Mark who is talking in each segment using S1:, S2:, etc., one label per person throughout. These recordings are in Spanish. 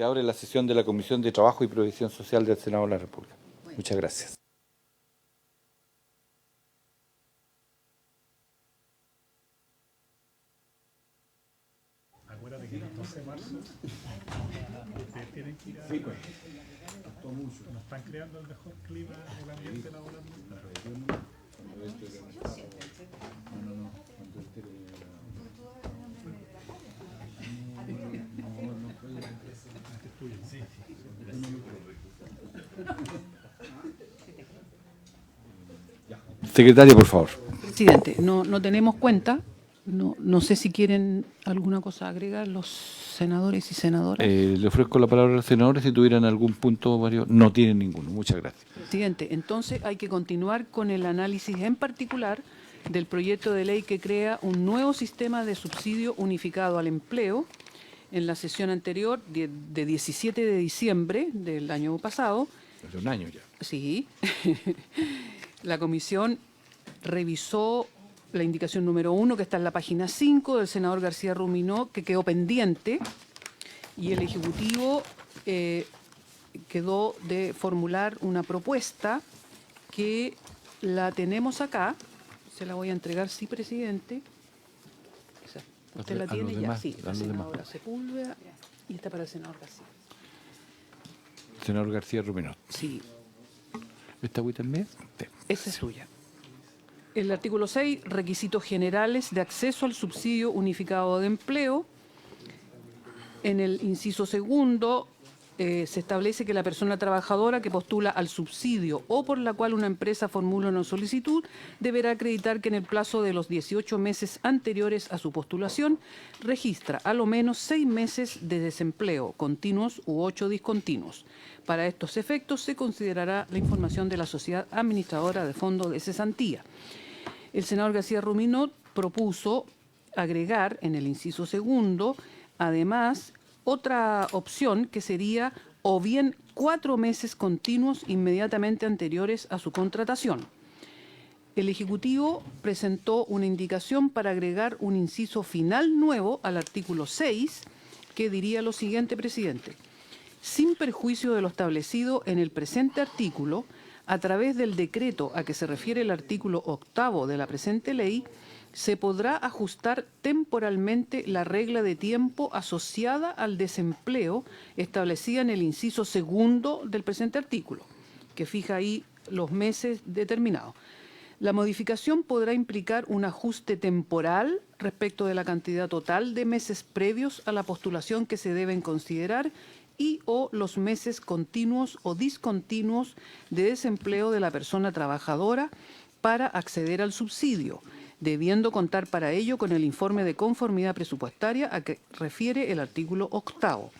S1: Se abre la sesión de la Comisión de Trabajo y Previsión Social del Senado de la República. Muchas gracias.
S2: Acuérdate que el 12 de marzo ustedes tienen que ir a... Sí, pues. Nos están creando el mejor clima en el ambiente laboral.
S1: Secretaria, por favor.
S3: Presidente, no tenemos cuenta. No sé si quieren alguna cosa agregar los senadores y senadoras.
S1: Le ofrezco la palabra a los senadores si tuvieran algún punto varios. No tienen ninguno. Muchas gracias.
S3: Presidente, entonces hay que continuar con el análisis en particular del proyecto de ley que crea un nuevo sistema de subsidio unificado al empleo. En la sesión anterior, de 17 de diciembre del año pasado.
S1: Hace un año ya.
S3: Sí. La comisión revisó la indicación número 1, que está en la página 5 del senador García Ruminó, que quedó pendiente, y el Ejecutivo quedó de formular una propuesta que la tenemos acá. Se la voy a entregar, sí, presidente. ¿Usted la tiene ya? Sí, la senadora Sepúlveda y está para el senador García.
S1: Senador García Ruminó.
S3: Sí.
S1: ¿Esta agüita también? Sí.
S3: Esa es suya. El artículo 6, requisitos generales de acceso al subsidio unificado de empleo. En el inciso segundo, se establece que la persona trabajadora que postula al subsidio o por la cual una empresa formula una solicitud deberá acreditar que en el plazo de los 18 meses anteriores a su postulación registra a lo menos 6 meses de desempleo continuos u 8 discontinuos. Para estos efectos se considerará la información de la sociedad administradora de fondo de cesantía. El senador García Ruminó propuso agregar en el inciso segundo, además, otra opción que sería o bien 4 meses continuos inmediatamente anteriores a su contratación. El Ejecutivo presentó una indicación para agregar un inciso final nuevo al artículo 6 que diría lo siguiente, presidente. Sin perjuicio de lo establecido en el presente artículo, a través del decreto a que se refiere el artículo 8º de la presente ley, se podrá ajustar temporalmente la regla de tiempo asociada al desempleo establecida en el inciso segundo del presente artículo, que fija ahí los meses determinados. La modificación podrá implicar un ajuste temporal respecto de la cantidad total de meses previos a la postulación que se deben considerar y o los meses continuos o discontinuos de desempleo de la persona trabajadora para acceder al subsidio, debiendo contar para ello con el informe de conformidad presupuestaria a que refiere el artículo 8º.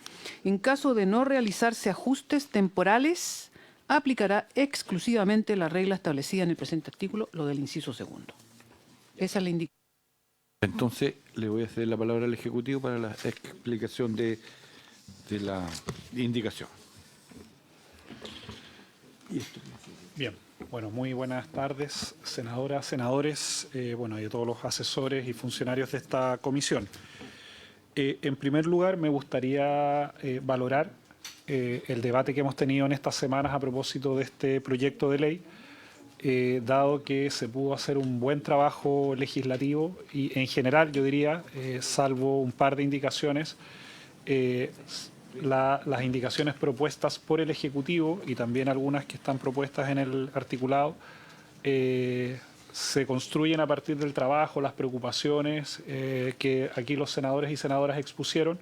S3: En caso de no realizarse ajustes temporales, aplicará exclusivamente la regla establecida en el presente artículo, lo del inciso segundo. Esa es la indicación.
S1: Entonces, le voy a ceder la palabra al Ejecutivo para la explicación de la indicación.
S2: Bien, bueno, muy buenas tardes, senadoras, senadores, y a todos los asesores y funcionarios de esta comisión. En primer lugar, me gustaría valorar el debate que hemos tenido en estas semanas a propósito de este proyecto de ley, dado que se pudo hacer un buen trabajo legislativo y en general, yo diría, salvo un par de indicaciones, las indicaciones propuestas por el Ejecutivo y también algunas que están propuestas en el articulado se construyen a partir del trabajo, las preocupaciones que aquí los senadores y senadoras expusieron,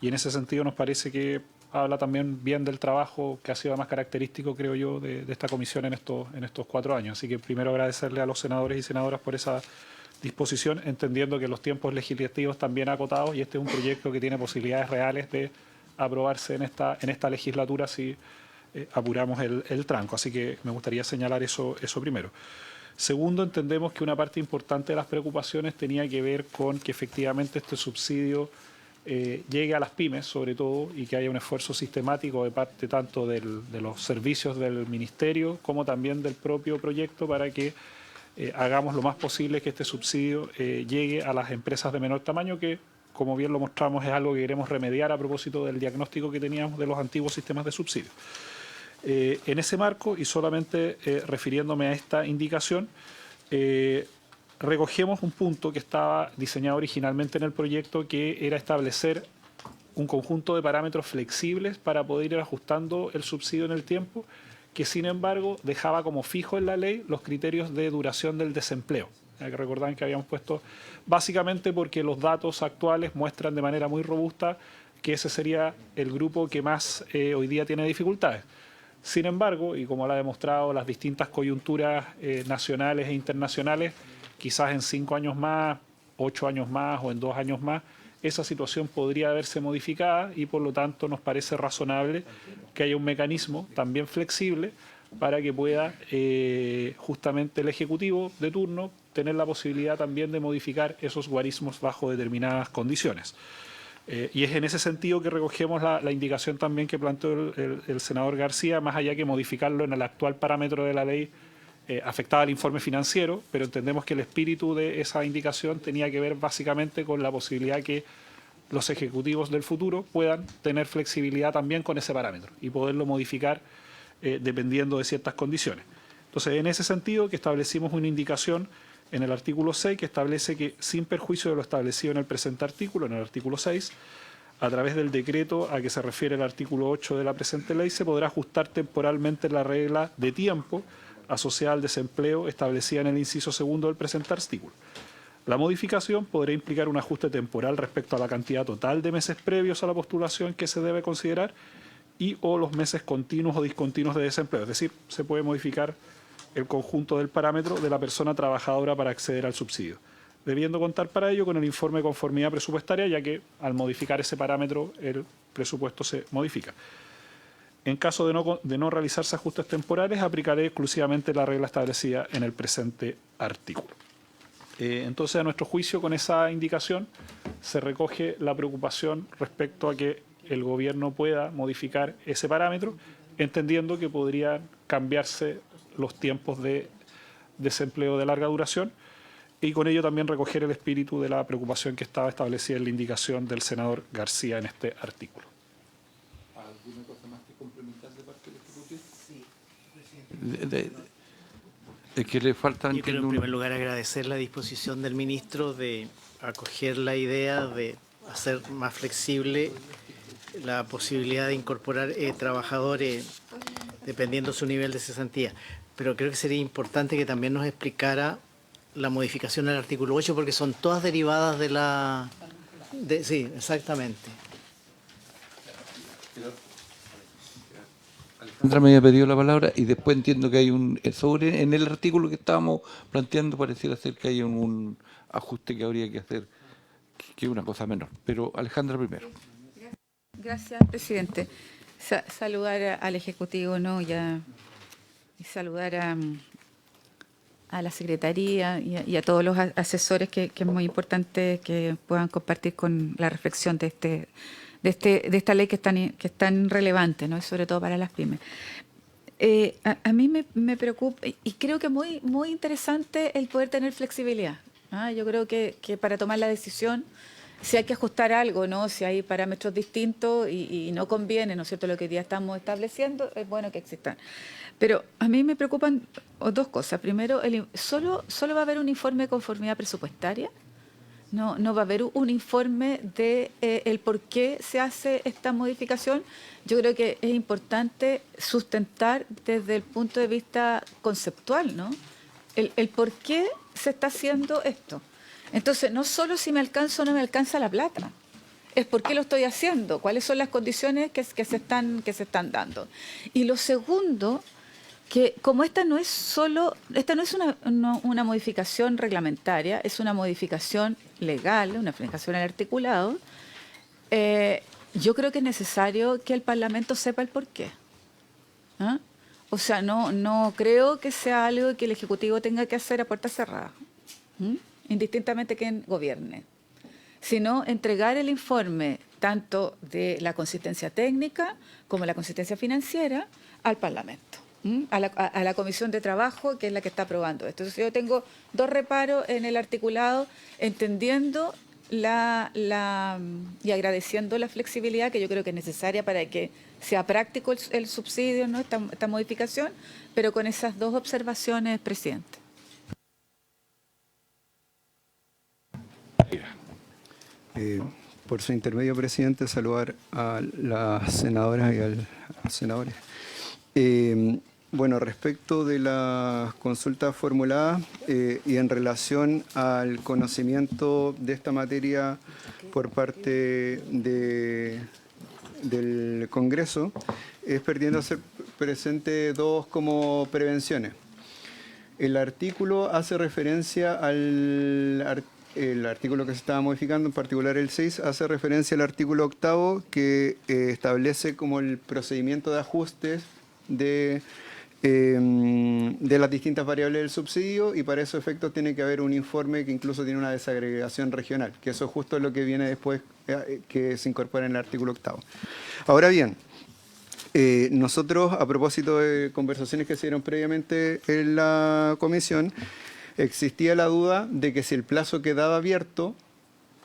S2: y en ese sentido nos parece que habla también bien del trabajo que ha sido más característico, creo yo, de esta comisión en estos 4 años. Así que primero agradecerle a los senadores y senadoras por esa disposición, entendiendo que los tiempos legislativos también acotados, y este es un proyecto que tiene posibilidades reales de aprobarse en esta legislatura si apuramos el tranco. Así que me gustaría señalar eso primero. Segundo, entendemos que una parte importante de las preocupaciones tenía que ver con que efectivamente este subsidio llegue a las pymes, sobre todo, y que haya un esfuerzo sistemático de parte tanto de los servicios del Ministerio como también del propio proyecto para que hagamos lo más posible que este subsidio llegue a las empresas de menor tamaño que como bien lo mostramos, es algo que queremos remediar a propósito del diagnóstico que teníamos de los antiguos sistemas de subsidio. En ese marco, y solamente refiriéndome a esta indicación, recogemos un punto que estaba diseñado originalmente en el proyecto, que era establecer un conjunto de parámetros flexibles para poder ir ajustando el subsidio en el tiempo, que sin embargo dejaba como fijo en la ley los criterios de duración del desempleo. Hay que recordar que habíamos puesto básicamente porque los datos actuales muestran de manera muy robusta que ese sería el grupo que más hoy día tiene dificultades. Sin embargo, y como lo ha demostrado las distintas coyunturas nacionales e internacionales, quizás en 5 años más, 8 años más o en 2 años más, esa situación podría verse modificada y por lo tanto nos parece razonable que haya un mecanismo también flexible para que pueda justamente el Ejecutivo de turno tener la posibilidad también de modificar esos guarismos bajo determinadas condiciones. Y es en ese sentido que recogemos la indicación también que planteó el senador García, más allá que modificarlo en el actual parámetro de la ley afectaba al informe financiero, pero entendemos que el espíritu de esa indicación tenía que ver básicamente con la posibilidad que los ejecutivos del futuro puedan tener flexibilidad también con ese parámetro y poderlo modificar dependiendo de ciertas condiciones. Entonces, en ese sentido que establecimos una indicación en el artículo 6 que establece que, sin perjuicio de lo establecido en el presente artículo, en el artículo 6, a través del decreto a que se refiere el artículo 8 de la presente ley, se podrá ajustar temporalmente la regla de tiempo asociada al desempleo establecida en el inciso segundo del presente artículo. La modificación podrá implicar un ajuste temporal respecto a la cantidad total de meses previos a la postulación que se debe considerar y o los meses continuos o discontinuos de desempleo. Es decir, se puede modificar el conjunto del parámetro de la persona trabajadora para acceder al subsidio, debiendo contar para ello con el informe de conformidad presupuestaria, ya que al modificar ese parámetro el presupuesto se modifica. En caso de no realizarse ajustes temporales, aplicaré exclusivamente la regla establecida en el presente artículo. Entonces, a nuestro juicio, con esa indicación se recoge la preocupación respecto a que el Gobierno pueda modificar ese parámetro, entendiendo que podrían cambiarse los tiempos de desempleo de larga duración y con ello también recoger el espíritu de la preocupación que estaba establecida en la indicación del senador García en este artículo.
S1: ¿Alguna cosa más que complementar de parte del Ejecutivo? Sí, presidente. Es que le falta...
S4: Yo quiero en primer lugar agradecer la disposición del ministro de acoger la idea de hacer más flexible la posibilidad de incorporar trabajadores dependiendo su nivel de cesantía. Pero creo que sería importante que también nos explicara la modificación del artículo 8, porque son todas derivadas de la... sí, exactamente.
S1: Alejandra me había pedido la palabra y después entiendo que hay en el artículo que estábamos planteando pareciera ser que hay un ajuste que habría que hacer, que es una cosa menor. Pero Alejandra primero.
S5: Gracias, presidente. Saludar al Ejecutivo, ¿no? y saludar a la Secretaría y a todos los asesores, que es muy importante que puedan compartir con la reflexión de esta ley que es tan relevante, ¿no? Y sobre todo para las pymes. A mí me preocupa, y creo que es muy interesante el poder tener flexibilidad. Yo creo que para tomar la decisión, si hay que ajustar algo, ¿no? Si hay parámetros distintos y no conviene, ¿no es cierto?, lo que hoy día estamos estableciendo, es bueno que existan. Pero a mí me preocupan dos cosas. Primero, solo va a haber un informe de conformidad presupuestaria. No va a haber un informe de el por qué se hace esta modificación. Yo creo que es importante sustentar desde el punto de vista conceptual, ¿no? El por qué se está haciendo esto. Entonces, no solo si me alcanza o no me alcanza la plata, es por qué lo estoy haciendo, cuáles son las condiciones que se están dando. Y lo segundo, que como esta no es una modificación reglamentaria, es una modificación legal, una modificación al articulado, yo creo que es necesario que el Parlamento sepa el porqué. O sea, no creo que sea algo que el Ejecutivo tenga que hacer a puerta cerrada, indistintamente quién gobierne, sino entregar el informe tanto de la consistencia técnica como la consistencia financiera al Parlamento, a la Comisión de Trabajo, que es la que está aprobando esto. Entonces, yo tengo dos reparos en el articulado, entendiendo y agradeciendo la flexibilidad que yo creo que es necesaria para que sea práctico el subsidio, ¿no? Esta modificación, pero con esas dos observaciones, presidente.
S6: Por su intermedio, presidente, saludar a las senadoras y a los senadores. Bueno, respecto de las consultas formuladas y en relación al conocimiento de esta materia por parte del Congreso, es pertinente hacer presente dos como prevenciones. El artículo hace referencia el artículo que se estaba modificando, en particular el 6, hace referencia al artículo 8 que establece como el procedimiento de ajustes de las distintas variables del subsidio, y para esos efectos tiene que haber un informe que incluso tiene una desagregación regional, que eso es justo lo que viene después, que se incorpora en el artículo 8. Ahora bien, nosotros, a propósito de conversaciones que se dieron previamente en la comisión, existía la duda de que si el plazo quedaba abierto,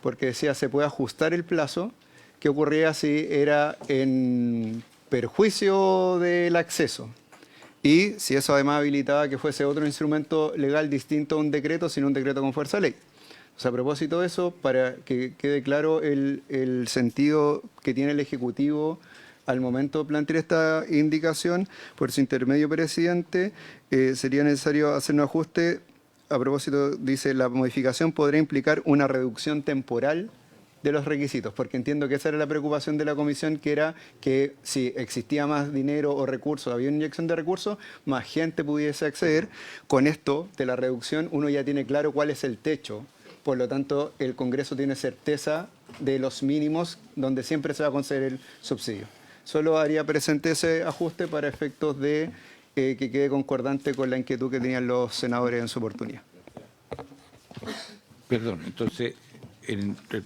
S6: porque decía se puede ajustar el plazo, ¿qué ocurría si era en perjuicio del acceso? Y si eso además habilitaba que fuese otro instrumento legal distinto a un decreto, sino un decreto con fuerza de ley. O sea, a propósito de eso, para que quede claro el sentido que tiene el Ejecutivo al momento de plantear esta indicación, por su intermedio, presidente, sería necesario hacer un ajuste. A propósito, dice, la modificación podría implicar una reducción temporal de los requisitos, porque entiendo que esa era la preocupación de la comisión, que era que si existía más dinero o recursos, había una inyección de recursos, más gente pudiese acceder. Con esto de la reducción uno ya tiene claro cuál es el techo, por lo tanto el Congreso tiene certeza de los mínimos donde siempre se va a conceder el subsidio. Solo haría presente ese ajuste para efectos de que quede concordante con la inquietud que tenían los senadores en su oportunidad.
S1: Perdón, entonces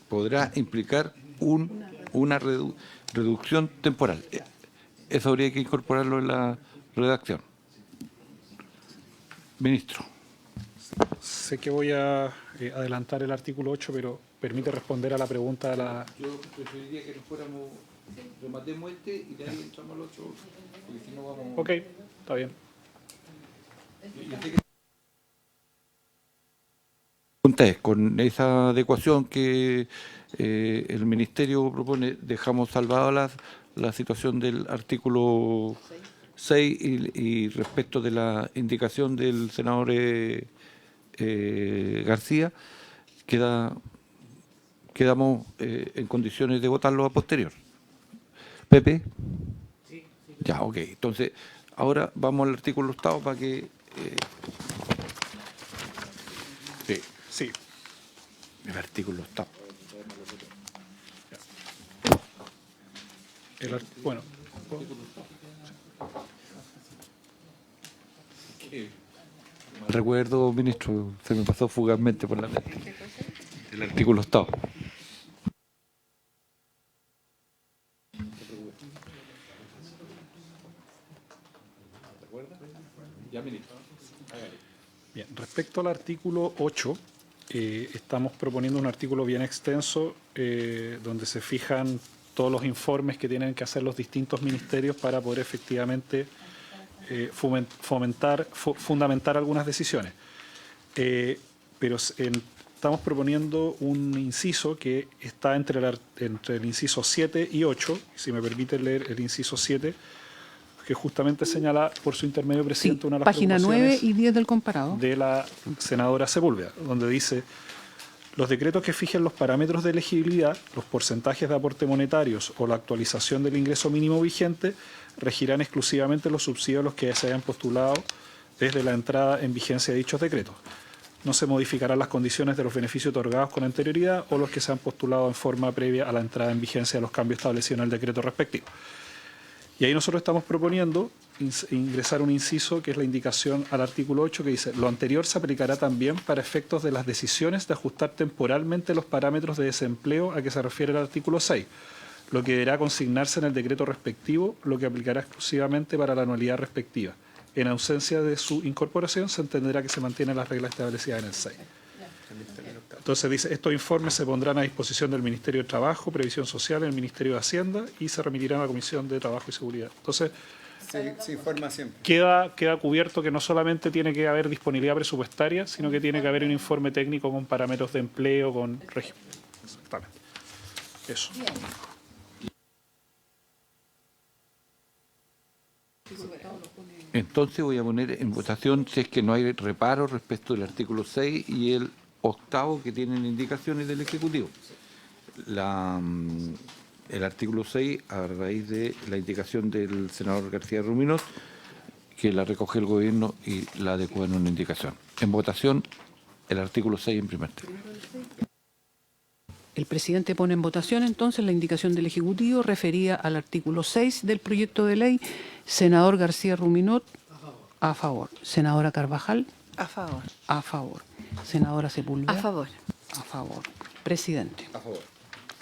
S1: podrá implicar una reducción temporal. Eso habría que incorporarlo en la redacción. Ministro.
S2: Sé que voy a adelantar el artículo 8, pero permite responder a la pregunta de la...
S1: Yo preferiría que nos fuéramos, rematemos este y de ahí entramos al 8, porque si no vamos...
S2: Ok, está bien.
S1: La pregunta es, con esa adecuación que el Ministerio propone, dejamos salvada la situación del artículo 6 y respecto de la indicación del senador García, quedamos en condiciones de votarlo a posterior. ¿Pepe? Sí. Ya, ok. Entonces, ahora vamos al artículo 8 para que... sí.
S2: Sí.
S1: El artículo 8.
S2: Bueno.
S1: Recuerdo, ministro, se me pasó fugazmente por la mente. El artículo 8.
S2: Bien, respecto al artículo 8, estamos proponiendo un artículo bien extenso donde se fijan todos los informes que tienen que hacer los distintos ministerios para poder efectivamente fundamentar algunas decisiones. Pero estamos proponiendo un inciso que está entre el inciso 7 y 8, si me permite leer el inciso 7, que justamente señala por su intermedio, presidente,
S3: Sí,
S2: una de las
S3: página 9 y 10 del comparado.
S2: de la senadora Sepúlveda, donde dice: los decretos que fijen los parámetros de elegibilidad, los porcentajes de aporte monetarios o la actualización del ingreso mínimo vigente regirán exclusivamente los subsidios a los que se hayan postulado desde la entrada en vigencia de dichos decretos. No se modificarán las condiciones de los beneficios otorgados con anterioridad o los que se han postulado en forma previa a la entrada en vigencia de los cambios establecidos en el decreto respectivo. Y ahí nosotros estamos proponiendo ingresar un inciso que es la indicación al artículo 8 que dice: lo anterior se aplicará también para efectos de las decisiones de ajustar temporalmente los parámetros de desempleo a que se refiere el artículo 6, lo que deberá consignarse en el decreto respectivo, lo que aplicará exclusivamente para la anualidad respectiva. En ausencia de su incorporación, se entenderá que se mantienen las reglas establecidas en el 6. Entonces dice, estos informes se pondrán a disposición del Ministerio de Trabajo, Previsión Social, el Ministerio de Hacienda y se remitirán a la Comisión de Trabajo y Seguridad. Entonces,
S6: Se informa siempre.
S2: queda cubierto que no solamente tiene que haber disponibilidad presupuestaria, sino que tiene que haber un informe técnico con parámetros de empleo, con régimen. Exactamente. Eso.
S1: Entonces voy a poner en votación si es que no hay reparo respecto del artículo 6 y el 8º que tienen indicaciones del Ejecutivo. El artículo 6, a raíz de la indicación del senador García Ruminot, que la recoge el Gobierno y la adecua en una indicación. En votación, el artículo 6 en primer término.
S3: El presidente pone en votación entonces la indicación del Ejecutivo referida al artículo 6 del proyecto de ley. Senador García Ruminot, a favor. Senadora Carvajal,
S5: A favor.
S3: a favor. Senadora Sepúlveda,
S5: A favor.
S3: a favor. Presidente,
S1: A favor.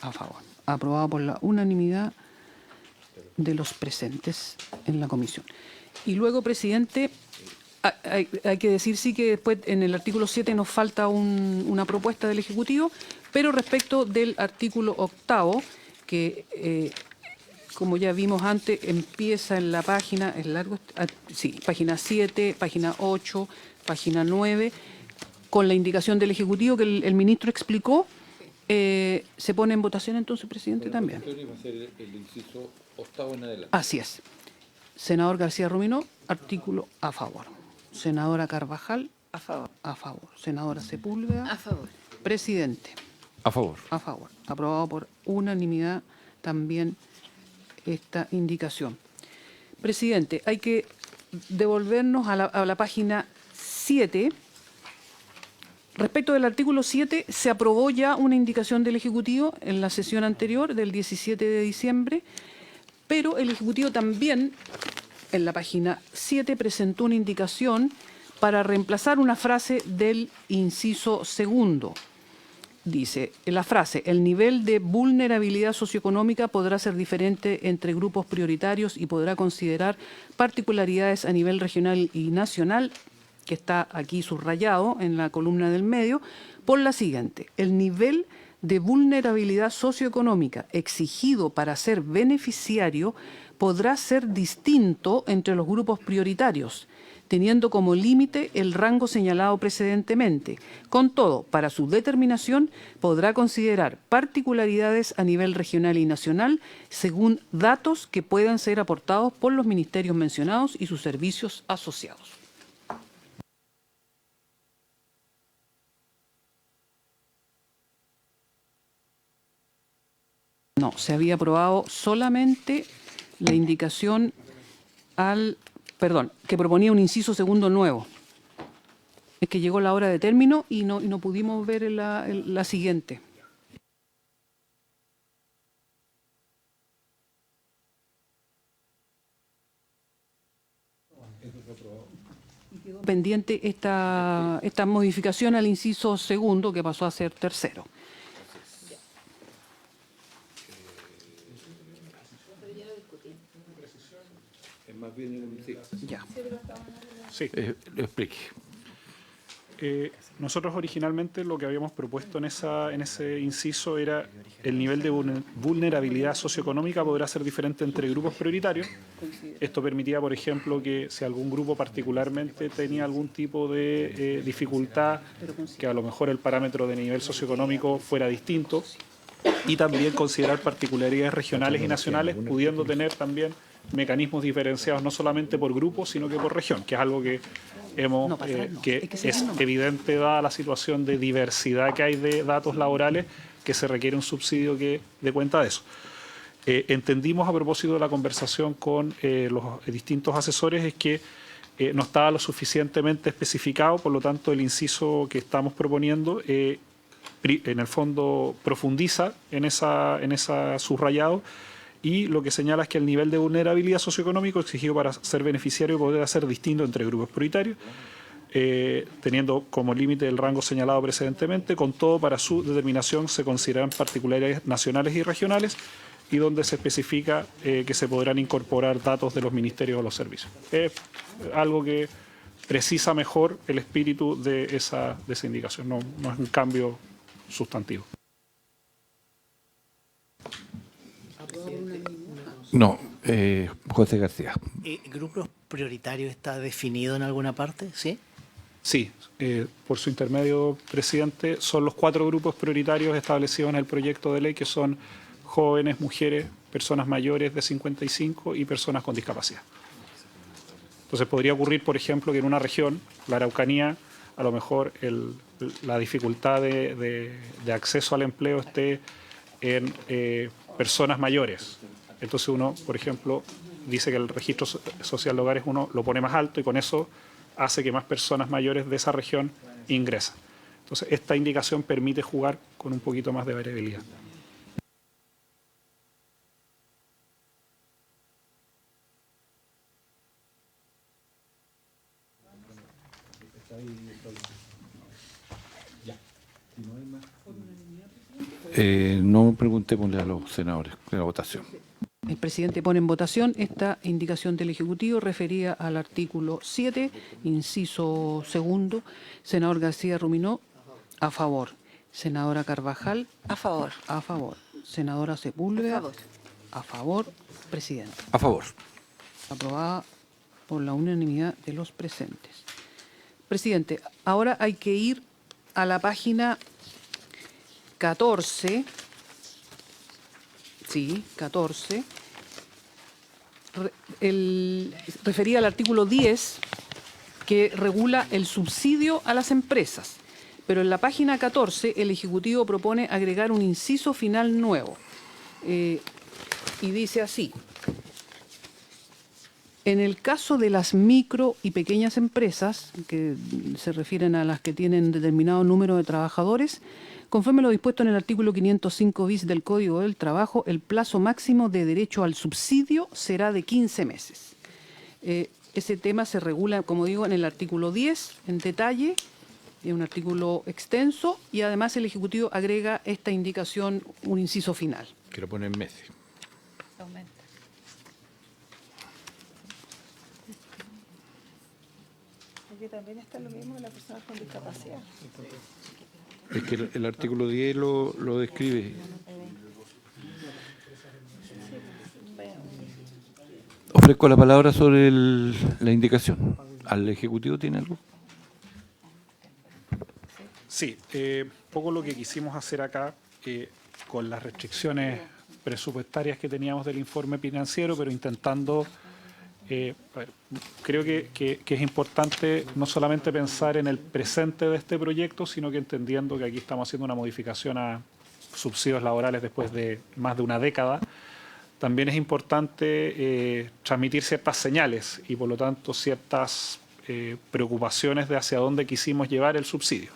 S3: a favor. Aprobado por la unanimidad de los presentes en la comisión. Y luego, presidente, hay que decir sí que después en el artículo 7 nos falta una propuesta del Ejecutivo, pero respecto del artículo 8º, que como ya vimos antes, empieza en la página, es largo, sí, página 7, página 8, página 9, con la indicación del Ejecutivo que el ministro explicó, se pone en votación entonces, presidente, también.
S1: Va a ser el inciso 8º en adelante.
S3: Así es. Senador García Ruminot, artículo a favor. Senadora Carvajal,
S5: A favor.
S3: a favor. Senadora Sepúlveda,
S5: A favor.
S3: presidente,
S1: A favor.
S3: a favor. Aprobado por unanimidad también esta indicación. Presidente, hay que devolvernos a la página 7. Respecto del artículo 7, se aprobó ya una indicación del Ejecutivo en la sesión anterior, del 17 de diciembre, pero el Ejecutivo también, en la página 7, presentó una indicación para reemplazar una frase del inciso segundo. Dice, en la frase, el nivel de vulnerabilidad socioeconómica podrá ser diferente entre grupos prioritarios y podrá considerar particularidades a nivel regional y nacional, que está aquí subrayado en la columna del medio, por la siguiente. El nivel de vulnerabilidad socioeconómica exigido para ser beneficiario podrá ser distinto entre los grupos prioritarios, teniendo como límite el rango señalado precedentemente. Con todo, para su determinación podrá considerar particularidades a nivel regional y nacional según datos que puedan ser aportados por los ministerios mencionados y sus servicios asociados. No, se había aprobado solamente la indicación que proponía un inciso segundo nuevo. Es que llegó la hora de término y no pudimos ver la siguiente. Quedó pendiente esta modificación al inciso segundo que pasó a ser tercero.
S1: Más bien
S3: Ya.
S2: Sí.
S1: lo explique.
S2: Nosotros originalmente lo que habíamos propuesto en ese inciso era el nivel de vulnerabilidad socioeconómica podrá ser diferente entre grupos prioritarios. Esto permitía, por ejemplo, que si algún grupo particularmente tenía algún tipo de dificultad, que a lo mejor el parámetro de nivel socioeconómico fuera distinto, y también considerar particularidades regionales y nacionales, pudiendo tener también mecanismos diferenciados no solamente por grupo, sino que por región, que es algo que hemos que es evidente dada la situación de diversidad que hay de datos laborales, que se requiere un subsidio que dé cuenta de eso. Entendimos a propósito de la conversación con los distintos asesores es que no estaba lo suficientemente especificado, por lo tanto el inciso que estamos proponiendo en el fondo profundiza en esa subrayado, y lo que señala es que el nivel de vulnerabilidad socioeconómico exigido para ser beneficiario podrá ser distinto entre grupos prioritarios, teniendo como límite el rango señalado precedentemente. Con todo, para su determinación se consideran particularidades nacionales y regionales, y donde se especifica que se podrán incorporar datos de los ministerios o los servicios. Es algo que precisa mejor el espíritu de esa indicación, no es un cambio sustantivo.
S1: No, José García.
S4: ¿Grupos prioritarios está definido en alguna parte? ¿Sí?
S2: Sí, por su intermedio, presidente, son los 4 grupos prioritarios establecidos en el proyecto de ley, que son jóvenes, mujeres, personas mayores de 55 y personas con discapacidad. Entonces podría ocurrir, por ejemplo, que en una región, la Araucanía, a lo mejor la dificultad de acceso al empleo esté en personas mayores. Entonces uno, por ejemplo, dice que el registro social de hogares uno lo pone más alto y con eso hace que más personas mayores de esa región ingresen. Entonces esta indicación permite jugar con un poquito más de variabilidad.
S1: No preguntémosle a los senadores en la votación.
S3: El presidente pone en votación esta indicación del Ejecutivo referida al artículo 7, inciso segundo. Senador García Ruminó, a favor. Senadora Carvajal,
S5: A favor.
S3: a favor. Senadora Sepúlveda,
S5: A favor.
S3: a favor. Presidente.
S1: A favor.
S3: Aprobada por la unanimidad de los presentes. Presidente, ahora hay que ir a la página 14. Sí, 14. Refería al artículo 10, que regula el subsidio a las empresas. Pero en la página 14 el Ejecutivo propone agregar un inciso final nuevo. Y dice así: en el caso de las micro y pequeñas empresas, que se refieren a las que tienen determinado número de trabajadores, conforme lo dispuesto en el artículo 505 bis del Código del Trabajo, el plazo máximo de derecho al subsidio será de 15 meses. Ese tema se regula, como digo, en el artículo 10, en detalle, es un artículo extenso, y además el Ejecutivo agrega esta indicación, un inciso final.
S1: Que lo pone en meses.
S5: Aumenta. Aquí también está lo mismo de las personas con discapacidad.
S1: Es que el artículo 10 lo describe. Ofrezco la palabra sobre la indicación. ¿Al Ejecutivo tiene algo?
S2: Sí, poco lo que quisimos hacer acá, con las restricciones presupuestarias que teníamos del informe financiero, pero intentando, creo que es importante no solamente pensar en el presente de este proyecto, sino que entendiendo que aquí estamos haciendo una modificación a subsidios laborales después de más de una década, también es importante transmitir ciertas señales y por lo tanto ciertas preocupaciones de hacia dónde quisimos llevar el subsidio.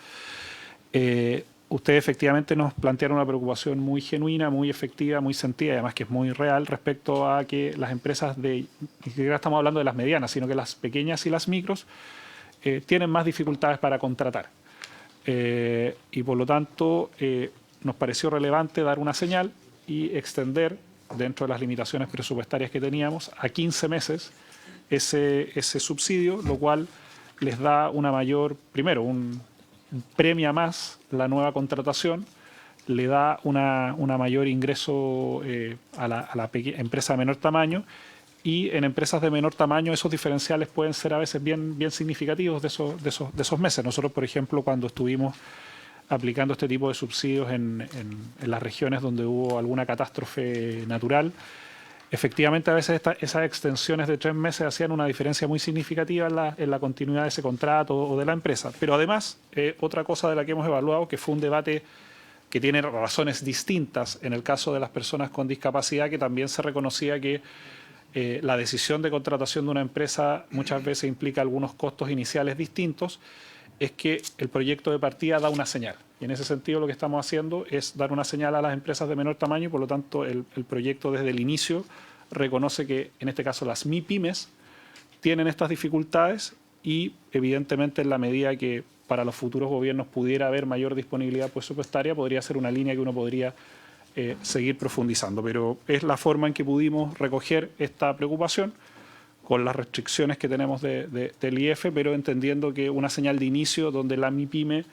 S2: Ustedes efectivamente nos plantearon una preocupación muy genuina, muy efectiva, muy sentida y además que es muy real respecto a que las empresas ni siquiera estamos hablando de las medianas, sino que las pequeñas y las micros tienen más dificultades para contratar. Y por lo tanto nos pareció relevante dar una señal y extender dentro de las limitaciones presupuestarias que teníamos a 15 meses ese subsidio, lo cual les da una mayor, primero, premia más la nueva contratación, le da una mayor ingreso a la empresa de menor tamaño, y en empresas de menor tamaño esos diferenciales pueden ser a veces bien significativos de esos meses. Nosotros, por ejemplo, cuando estuvimos aplicando este tipo de subsidios en las regiones donde hubo alguna catástrofe natural, efectivamente a veces esas extensiones de 3 meses hacían una diferencia muy significativa en la continuidad de ese contrato o de la empresa. Pero además, otra cosa de la que hemos evaluado, que fue un debate que tiene razones distintas en el caso de las personas con discapacidad, que también se reconocía que la decisión de contratación de una empresa muchas veces implica algunos costos iniciales distintos, es que el proyecto de partida da una señal. Y en ese sentido lo que estamos haciendo es dar una señal a las empresas de menor tamaño y por lo tanto el proyecto desde el inicio reconoce que en este caso las MIPYMES tienen estas dificultades y evidentemente en la medida que para los futuros gobiernos pudiera haber mayor disponibilidad presupuestaria podría ser una línea que uno podría seguir profundizando. Pero es la forma en que pudimos recoger esta preocupación con las restricciones que tenemos del IF, pero entendiendo que una señal de inicio donde la MIPYME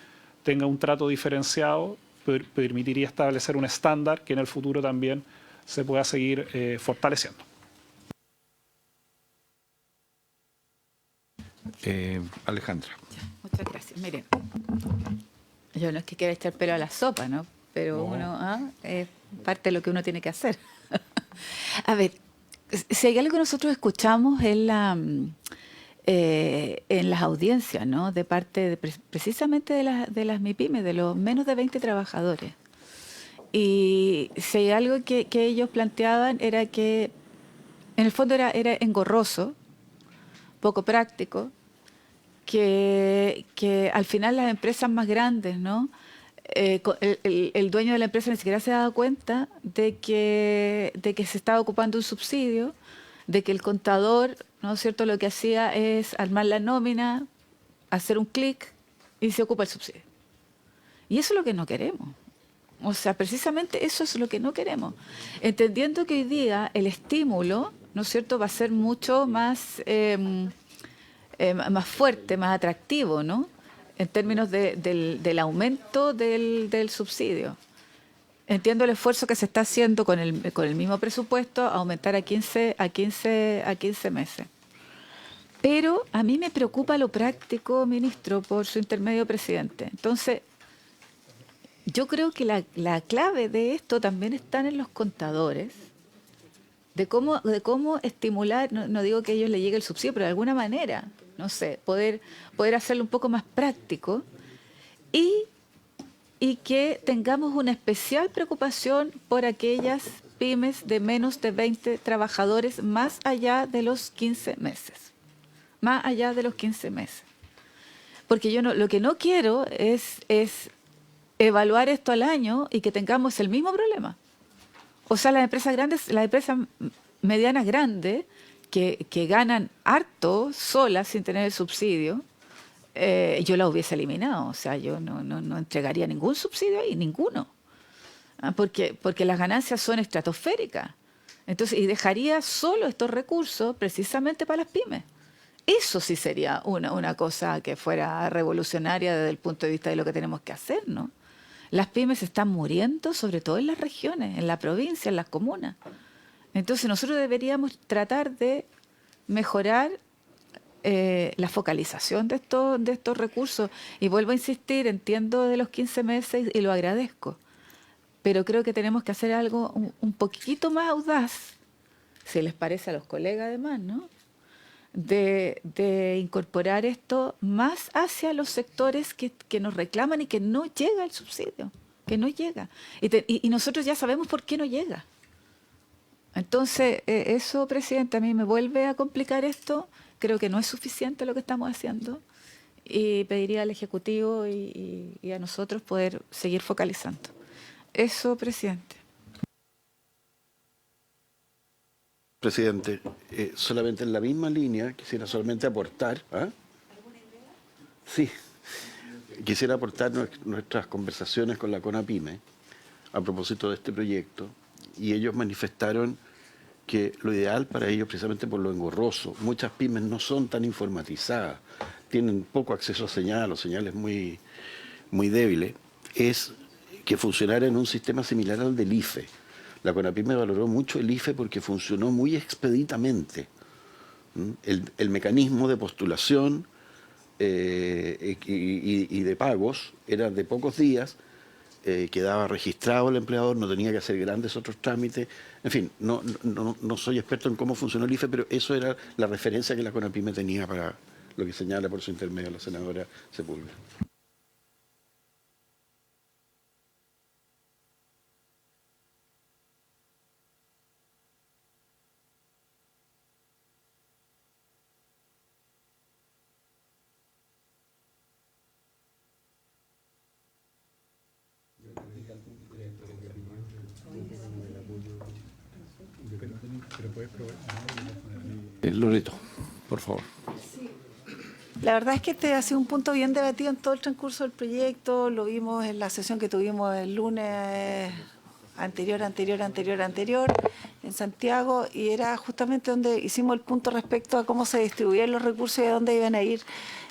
S2: tenga un trato diferenciado permitiría establecer un estándar que en el futuro también se pueda seguir fortaleciendo.
S1: Alejandra.
S5: Muchas gracias. Miren, yo no es que quiera echar pelo a la sopa, ¿no? Pero uno es parte de lo que uno tiene que hacer. A ver, si hay algo que nosotros escuchamos en las audiencias, ¿no? De parte precisamente de las MIPYME, de los menos de 20 trabajadores. Y si hay algo que ellos planteaban era que en el fondo era engorroso, poco práctico, que al final las empresas más grandes, ¿no? El dueño de la empresa ni siquiera se daba cuenta de que se estaba ocupando un subsidio, de que el contador, ¿no es cierto?, lo que hacía es armar la nómina, hacer un clic y se ocupa el subsidio. Y eso es lo que no queremos. O sea, precisamente eso es lo que no queremos. Entendiendo que hoy día el estímulo, ¿no es cierto?, va a ser mucho más, más fuerte, más atractivo, ¿no?, en términos del aumento del subsidio. Entiendo el esfuerzo que se está haciendo con el mismo presupuesto, aumentar a 15 meses. Pero a mí me preocupa lo práctico, ministro, por su intermedio, presidente. Entonces, yo creo que la clave de esto también está en los contadores, de cómo estimular, no digo que a ellos les llegue el subsidio, pero de alguna manera, no sé, poder hacerlo un poco más práctico y que tengamos una especial preocupación por aquellas pymes de menos de 20 trabajadores más allá de los 15 meses. Más allá de los 15 meses. Porque yo lo que no quiero es evaluar esto al año y que tengamos el mismo problema. O sea, las empresas grandes, las empresas medianas grandes, que ganan harto solas sin tener el subsidio, yo la hubiese eliminado. O sea, yo no entregaría ningún subsidio ahí, ninguno. Porque las ganancias son estratosféricas. Entonces, y dejaría solo estos recursos precisamente para las pymes. Eso sí sería una cosa que fuera revolucionaria desde el punto de vista de lo que tenemos que hacer, ¿no? Las pymes están muriendo, sobre todo en las regiones, en la provincia, en las comunas. Entonces nosotros deberíamos tratar de mejorar la focalización de estos recursos. Y vuelvo a insistir, entiendo de los 15 meses y lo agradezco. Pero creo que tenemos que hacer algo un poquito más audaz, si les parece a los colegas además, ¿no? De incorporar esto más hacia los sectores que nos reclaman y que no llega el subsidio, que no llega. Y nosotros ya sabemos por qué no llega. Entonces, eso, presidente, a mí me vuelve a complicar esto. Creo que no es suficiente lo que estamos haciendo y pediría al Ejecutivo y a nosotros poder seguir focalizando. Eso, presidente.
S7: Presidente, solamente en la misma línea quisiera solamente aportar. Sí, quisiera aportar nuestras conversaciones con la CONAPYME a propósito de este proyecto, y ellos manifestaron que lo ideal para ellos, precisamente por lo engorroso, muchas pymes no son tan informatizadas, tienen poco acceso a señal o señales muy, muy débiles, es que funcionara en un sistema similar al del IFE. La CONAPYME valoró mucho el IFE porque funcionó muy expeditamente. El mecanismo de postulación y de pagos era de pocos días, quedaba registrado el empleador, no tenía que hacer grandes otros trámites. En fin, no soy experto en cómo funcionó el IFE, pero eso era la referencia que la CONAPYME tenía para lo que señala por su intermedio la senadora Sepúlveda.
S1: Loreto, por favor.
S8: La verdad es que este ha sido un punto bien debatido en todo el transcurso del proyecto. Lo vimos en la sesión que tuvimos el lunes anterior en Santiago, y era justamente donde hicimos el punto respecto a cómo se distribuían los recursos y a dónde iban a ir,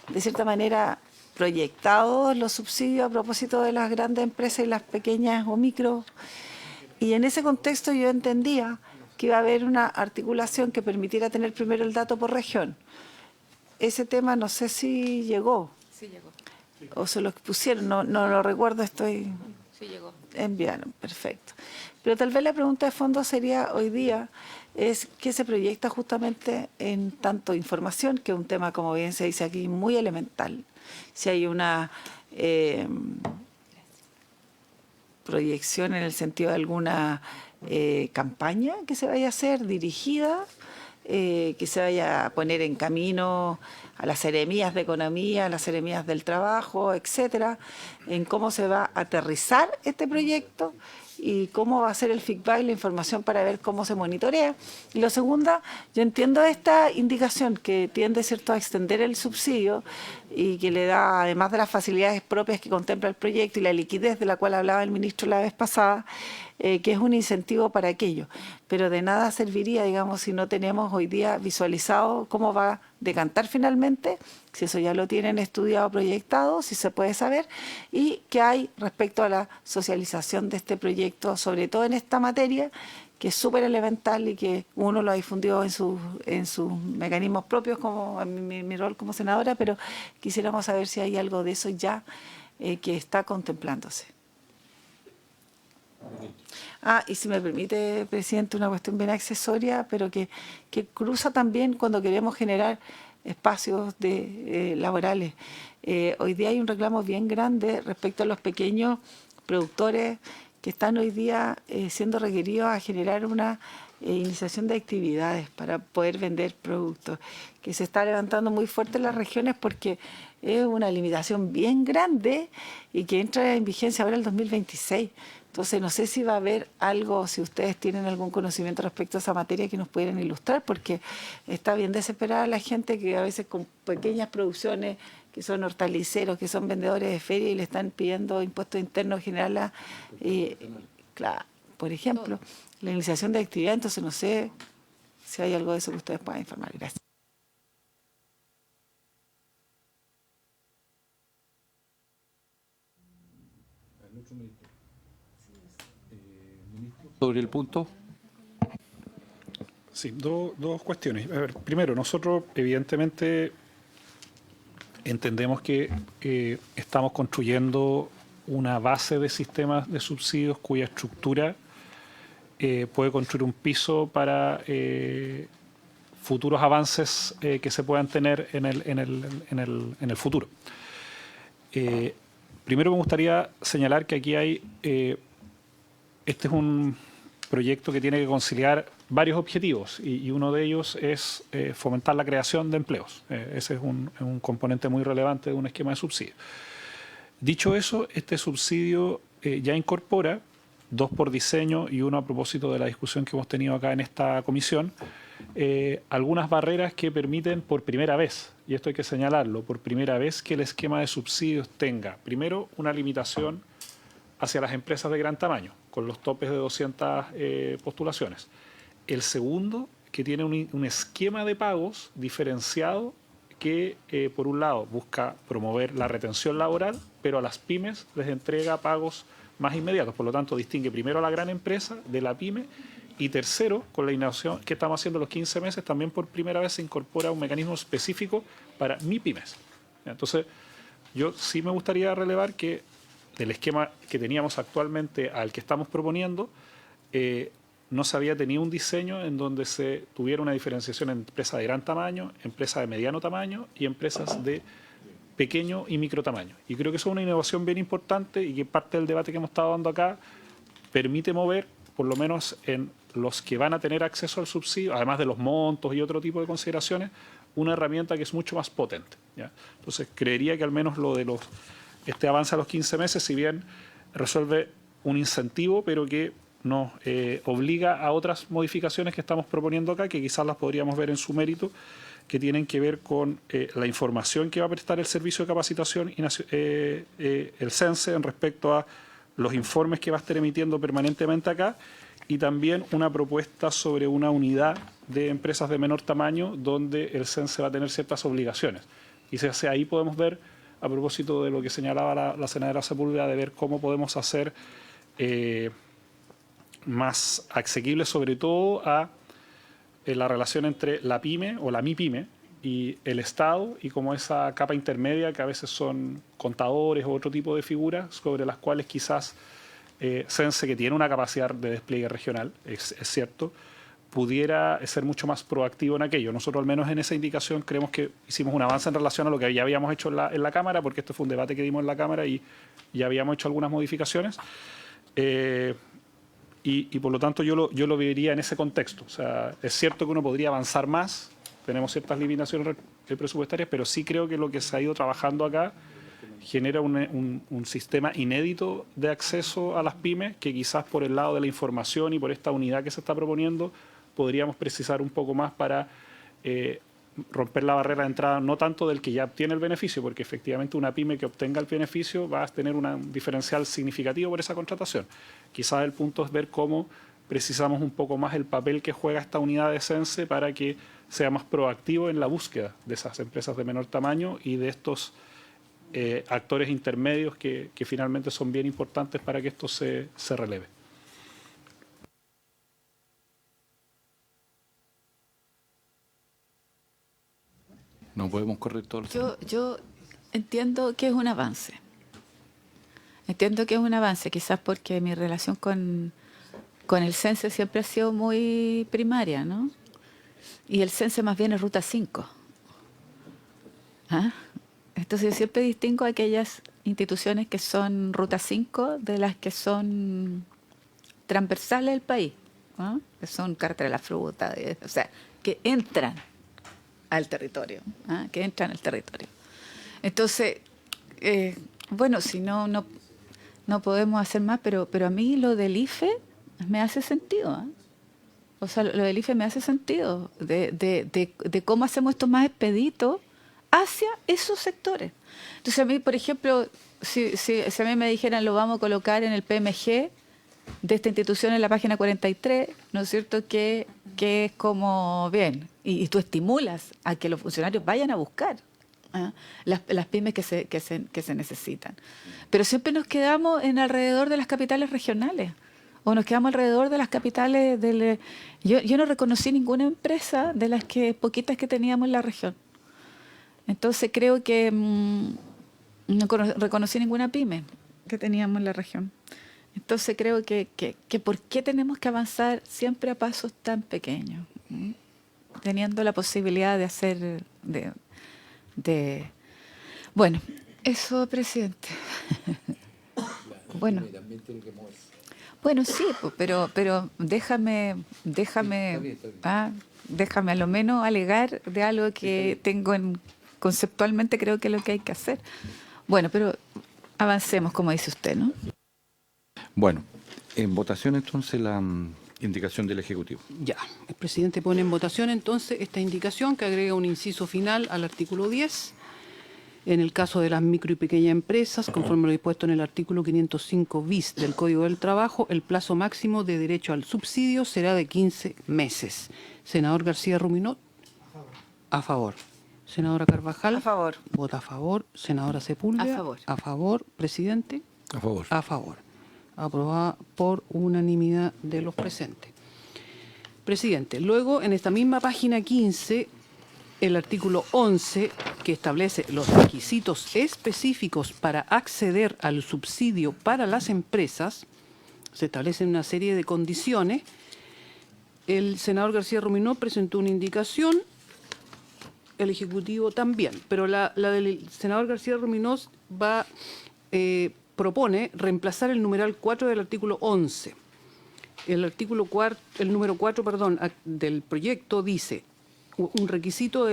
S8: de cierta manera, proyectados los subsidios a propósito de las grandes empresas y las pequeñas o micro. Y en ese contexto yo entendía que iba a haber una articulación que permitiera tener primero el dato por región. Ese tema no sé si llegó.
S5: Sí llegó.
S8: O se lo expusieron, no lo recuerdo, estoy...
S5: Sí llegó.
S8: Enviaron, perfecto. Pero tal vez la pregunta de fondo sería hoy día, es qué se proyecta justamente en tanto información, que es un tema, como bien se dice aquí, muy elemental. Si hay una proyección en el sentido de alguna campaña que se vaya a hacer dirigida, que se vaya a poner en camino a las seremías de economía, a las seremías del trabajo, etcétera, en cómo se va a aterrizar este proyecto y cómo va a ser el feedback, la información para ver cómo se monitorea. Y lo segundo, yo entiendo esta indicación que tiende, ¿cierto?, a extender el subsidio y que le da, además de las facilidades propias que contempla el proyecto y la liquidez de la cual hablaba el ministro la vez pasada, que es un incentivo para aquello. Pero de nada serviría, digamos, si no tenemos hoy día visualizado cómo va a decantar finalmente, si eso ya lo tienen estudiado, proyectado, si se puede saber, y qué hay respecto a la socialización de este proyecto, sobre todo en esta materia, que es súper elemental y que uno lo ha difundido en sus mecanismos propios, como en mi rol como senadora, pero quisiéramos saber si hay algo de eso ya que está contemplándose. Y si me permite, presidente, una cuestión bien accesoria, pero que cruza también cuando queremos generar espacios laborales. Hoy día hay un reclamo bien grande respecto a los pequeños productores que están hoy día siendo requeridos a generar una iniciación de actividades para poder vender productos, que se está levantando muy fuerte en las regiones porque es una limitación bien grande y que entra en vigencia ahora el 2026. Entonces, no sé si va a haber algo, si ustedes tienen algún conocimiento respecto a esa materia que nos pudieran ilustrar, porque está bien desesperada la gente que a veces con pequeñas producciones, que son hortaliceros, que son vendedores de feria y le están pidiendo impuestos internos general, claro, por ejemplo, la iniciación de actividad. Entonces, no sé si hay algo de eso que ustedes puedan informar. Gracias.
S1: Sobre el punto.
S2: Sí, dos cuestiones. A ver, primero, nosotros evidentemente entendemos que estamos construyendo una base de sistemas de subsidios cuya estructura puede construir un piso para futuros avances que se puedan tener en el futuro. Primero me gustaría señalar que aquí hay, este es un proyecto que tiene que conciliar varios objetivos y uno de ellos es fomentar la creación de empleos. Ese es un componente muy relevante de un esquema de subsidio. Dicho eso, este subsidio ya incorpora, 2 por diseño y 1 a propósito de la discusión que hemos tenido acá en esta comisión, algunas barreras que permiten por primera vez, y esto hay que señalarlo, por primera vez que el esquema de subsidios tenga, primero, una limitación hacia las empresas de gran tamaño, con los topes de 200 postulaciones. El segundo, que tiene un esquema de pagos diferenciado que, por un lado, busca promover la retención laboral, pero a las pymes les entrega pagos más inmediatos. Por lo tanto, distingue primero a la gran empresa de la pyme. Y tercero, con la innovación que estamos haciendo los 15 meses, también por primera vez se incorpora un mecanismo específico para MIPYMES. Entonces, yo sí me gustaría relevar que del esquema que teníamos actualmente al que estamos proponiendo, no se había tenido un diseño en donde se tuviera una diferenciación entre empresas de gran tamaño, empresas de mediano tamaño y empresas de pequeño y micro tamaño. Y creo que eso es una innovación bien importante y que parte del debate que hemos estado dando acá permite mover, por lo menos en los que van a tener acceso al subsidio, además de los montos y otro tipo de consideraciones, una herramienta que es mucho más potente, ¿ya? Entonces, creería que al menos lo de este avance a los 15 meses, si bien resuelve un incentivo, pero que nos obliga a otras modificaciones que estamos proponiendo acá, que quizás las podríamos ver en su mérito, que tienen que ver con la información que va a prestar el Servicio de Capacitación y el CENSE en respecto a los informes que va a estar emitiendo permanentemente acá, y también una propuesta sobre una unidad de empresas de menor tamaño donde el CENSE va a tener ciertas obligaciones. Y ahí podemos ver a propósito de lo que señalaba la senadora Sepúlveda, de ver cómo podemos hacer más asequible sobre todo a la relación entre la pyme o la MIPYME y el Estado, y como esa capa intermedia que a veces son contadores o otro tipo de figuras sobre las cuales quizás CENSE, que tiene una capacidad de despliegue regional, es cierto, pudiera ser mucho más proactivo en aquello. Nosotros al menos en esa indicación creemos que hicimos un avance en relación a lo que ya habíamos hecho en la Cámara, porque esto fue un debate que dimos en la Cámara y ya habíamos hecho algunas modificaciones. Y por lo tanto yo lo vería en ese contexto. O sea, es cierto que uno podría avanzar más, tenemos ciertas limitaciones presupuestarias, pero sí creo que lo que se ha ido trabajando acá genera un sistema inédito de acceso a las pymes, que quizás por el lado de la información y por esta unidad que se está proponiendo podríamos precisar un poco más para romper la barrera de entrada, no tanto del que ya obtiene el beneficio, porque efectivamente una pyme que obtenga el beneficio va a tener un diferencial significativo por esa contratación. Quizás el punto es ver cómo precisamos un poco más el papel que juega esta unidad de CENSE para que sea más proactivo en la búsqueda de esas empresas de menor tamaño y de estos actores intermedios que finalmente son bien importantes para que esto se releve.
S1: No podemos correr todos los...
S5: Yo entiendo que es un avance. Entiendo que es un avance, quizás porque mi relación con el CENSE siempre ha sido muy primaria, ¿no? Y el CENSE más bien es Ruta 5. ¿Ah? Entonces yo siempre distingo aquellas instituciones que son Ruta 5 de las que son transversales del país, ¿no? Que son Carretera de la Fruta, o sea, que entran al territorio, ¿ah? Que entran al territorio. Entonces, bueno, si no podemos hacer más, pero a mí lo del IFE me hace sentido, ¿eh? O sea, lo del IFE me hace sentido, de cómo hacemos esto más expedito hacia esos sectores. Entonces a mí, por ejemplo, si a mí me dijeran lo vamos a colocar en el PMG de esta institución en la página 43, ¿no es cierto? Que es como, bien, y tú estimulas a que los funcionarios vayan a buscar, ¿eh? las pymes que se necesitan. Pero siempre nos quedamos en alrededor de las capitales regionales, o nos quedamos alrededor de las capitales del... Yo no reconocí ninguna empresa de las poquitas que teníamos en la región. Entonces creo que no reconocí ninguna pyme que teníamos en la región. Entonces creo que ¿por qué tenemos que avanzar siempre a pasos tan pequeños? Teniendo la posibilidad de hacer... Bueno, eso, presidente. Bueno, sí, pero déjame a lo menos alegar de algo que tengo conceptualmente creo que es lo que hay que hacer. Bueno, pero avancemos, como dice usted, ¿no?
S1: Bueno, en votación entonces la indicación del Ejecutivo.
S9: Ya, el presidente pone en votación entonces esta indicación que agrega un inciso final al artículo 10. En el caso de las micro y pequeñas empresas, conforme lo dispuesto en el artículo 505 bis del Código del Trabajo, el plazo máximo de derecho al subsidio será de 15 meses. Senador García Ruminot. A favor. Senadora Carvajal.
S8: A favor.
S9: Vota a favor. Senadora Sepúlveda.
S5: A favor.
S9: A favor. Presidente.
S1: A favor.
S9: A favor. Aprobada por unanimidad de los presentes. Presidente, luego en esta misma página 15... el artículo 11, que establece los requisitos específicos para acceder al subsidio para las empresas, se establecen una serie de condiciones. El senador García Ruminot presentó una indicación, el Ejecutivo también, pero la del senador García Ruminot propone reemplazar el numeral 4 del artículo 11. El número 4, del proyecto dice: un requisito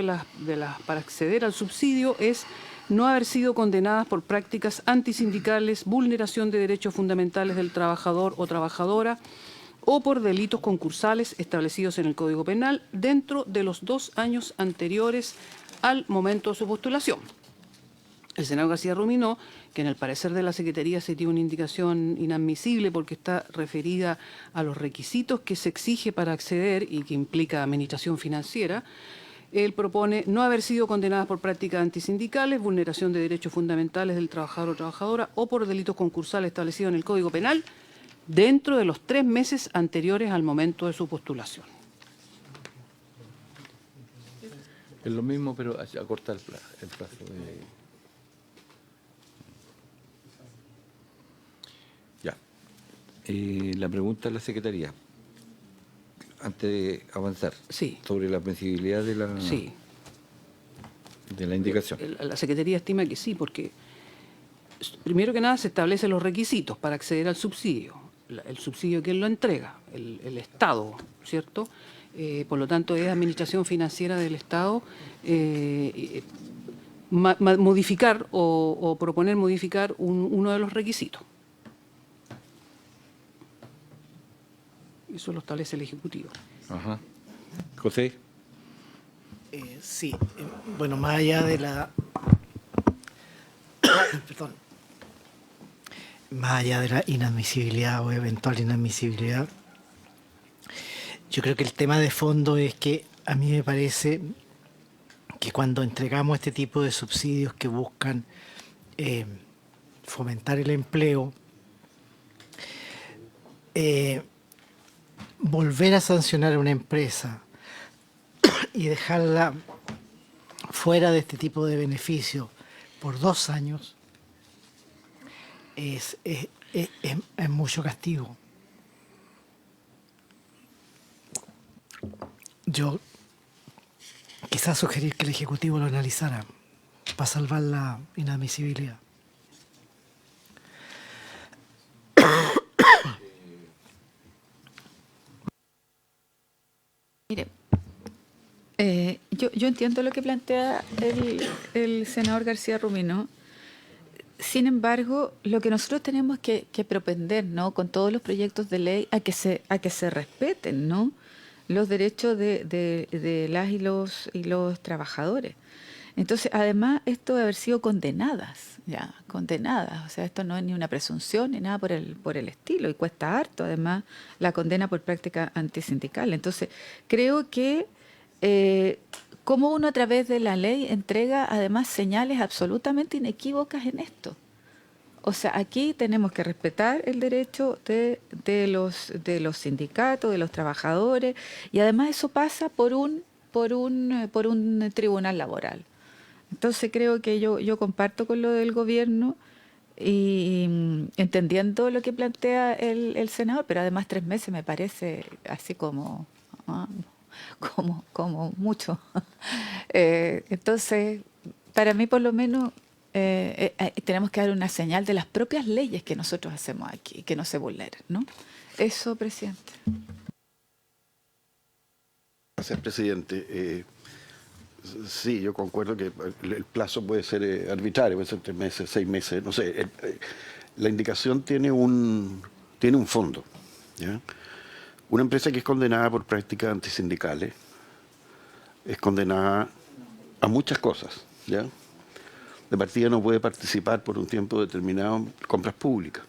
S9: para acceder al subsidio es no haber sido condenadas por prácticas antisindicales, vulneración de derechos fundamentales del trabajador o trabajadora o por delitos concursales establecidos en el Código Penal dentro de los 2 años anteriores al momento de su postulación. El senador García Ruminot, que en el parecer de la Secretaría se tiene una indicación inadmisible porque está referida a los requisitos que se exige para acceder y que implica administración financiera, Él propone no haber sido condenadas por prácticas antisindicales, vulneración de derechos fundamentales del trabajador o trabajadora o por delitos concursales establecidos en el Código Penal dentro de los 3 meses anteriores al momento de su postulación.
S1: Es lo mismo, pero acortar el plazo Ya. La pregunta de la Secretaría, antes de avanzar,
S9: Sí.
S1: sobre la admisibilidad de la,
S9: Sí.
S1: de la indicación.
S9: La Secretaría estima que sí, porque primero que nada se establecen los requisitos para acceder al subsidio. El subsidio, ¿quién lo entrega? El Estado, ¿cierto? Por lo tanto, es Administración Financiera del Estado modificar o proponer modificar uno de los requisitos. Eso lo establece el Ejecutivo.
S1: Ajá. José.
S4: Sí, bueno, más allá de la... Perdón. Más allá de la inadmisibilidad o eventual inadmisibilidad, yo creo que el tema de fondo es que a mí me parece que cuando entregamos este tipo de subsidios que buscan fomentar el empleo, volver a sancionar a una empresa y dejarla fuera de este tipo de beneficio por 2 años es mucho castigo. Yo quizás sugerir que el Ejecutivo lo analizara para salvar la inadmisibilidad.
S5: Mire, yo entiendo lo que plantea el senador García Rumino. Sin embargo, lo que nosotros tenemos que propender, ¿no?, con todos los proyectos de ley a que se respeten, ¿no?, los derechos de las y los trabajadores. Entonces, además, esto de haber sido condenadas, o sea, esto no es ni una presunción ni nada por el estilo, y cuesta harto, además, la condena por práctica antisindical. Entonces, creo que como uno a través de la ley entrega, además, señales absolutamente inequívocas en esto. O sea, aquí tenemos que respetar el derecho de los sindicatos, de los trabajadores, y además eso pasa por un tribunal laboral. Entonces creo que yo comparto con lo del gobierno y entendiendo lo que plantea el senador, pero además 3 meses me parece así como mucho. Entonces, para mí por lo menos tenemos que dar una señal de las propias leyes que nosotros hacemos aquí, que no se vulneren, ¿no? Eso, presidente.
S7: Gracias, presidente. Sí, yo concuerdo que el plazo puede ser arbitrario, puede ser 3 meses, 6 meses, no sé. La indicación tiene un fondo, ¿ya? Una empresa que es condenada por prácticas antisindicales es condenada a muchas cosas, ¿ya? De partida no puede participar por un tiempo determinado en compras públicas.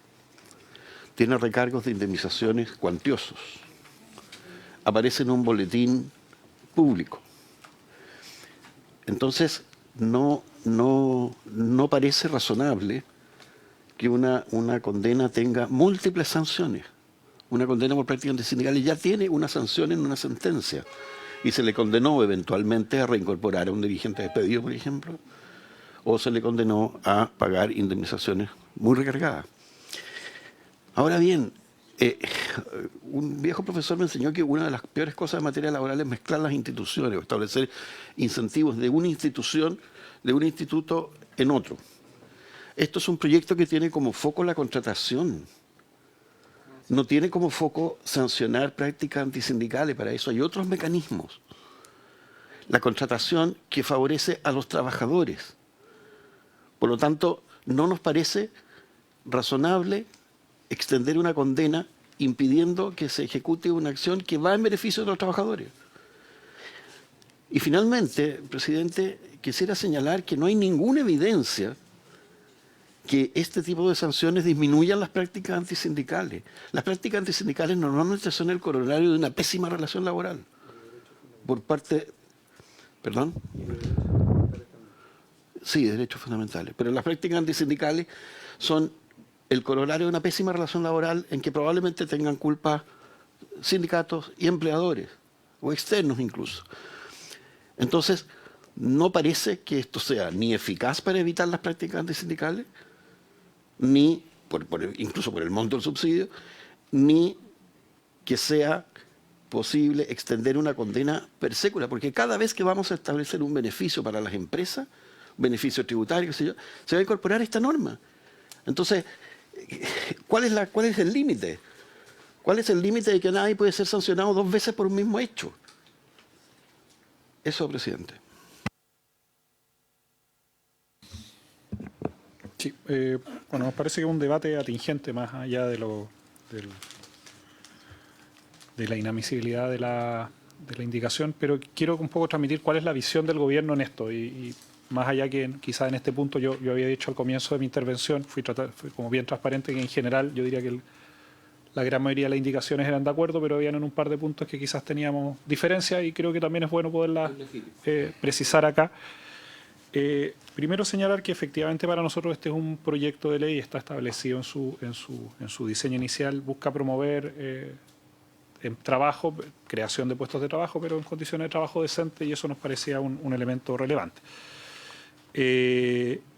S7: Tiene recargos de indemnizaciones cuantiosos. Aparece en un boletín público. Entonces, no parece razonable que una condena tenga múltiples sanciones. Una condena por prácticas antisindicales ya tiene una sanción en una sentencia y se le condenó eventualmente a reincorporar a un dirigente despedido, por ejemplo, o se le condenó a pagar indemnizaciones muy recargadas. Ahora bien, un viejo profesor me enseñó que una de las peores cosas en materia laboral es mezclar las instituciones o establecer incentivos de una institución, de un instituto en otro. Esto es un proyecto que tiene como foco la contratación. No tiene como foco sancionar prácticas antisindicales, para eso hay otros mecanismos. La contratación que favorece a los trabajadores. Por lo tanto, no nos parece razonable extender una condena impidiendo que se ejecute una acción que va en beneficio de los trabajadores. Y finalmente, presidente, quisiera señalar que no hay ninguna evidencia que este tipo de sanciones disminuyan las prácticas antisindicales. Las prácticas antisindicales normalmente son el corolario de una pésima relación laboral por parte ¿Perdón? Sí, derechos fundamentales. Pero las prácticas antisindicales son el corolario de una pésima relación laboral en que probablemente tengan culpa sindicatos y empleadores, o externos incluso. Entonces, no parece que esto sea ni eficaz para evitar las prácticas antisindicales, ni, incluso por el monto del subsidio, ni que sea posible extender una condena per secula, porque cada vez que vamos a establecer un beneficio para las empresas, un beneficio tributario, qué sé yo, se va a incorporar esta norma. Entonces, ¿cuál es el límite? ¿Cuál es el límite de que nadie puede ser sancionado 2 veces por un mismo hecho? Eso, presidente.
S2: Sí, bueno, nos parece que es un debate atingente más allá de la inadmisibilidad de la indicación, pero quiero un poco transmitir cuál es la visión del gobierno en esto. Y más allá que quizás en este punto yo había dicho al comienzo de mi intervención, fui como bien transparente que en general yo diría que la gran mayoría de las indicaciones eran de acuerdo, pero habían en un par de puntos que quizás teníamos diferencias y creo que también es bueno poderlas precisar acá. Primero señalar que efectivamente para nosotros este es un proyecto de ley, está establecido en su diseño inicial, busca promover en trabajo, creación de puestos de trabajo, pero en condiciones de trabajo decente, y eso nos parecía un elemento relevante.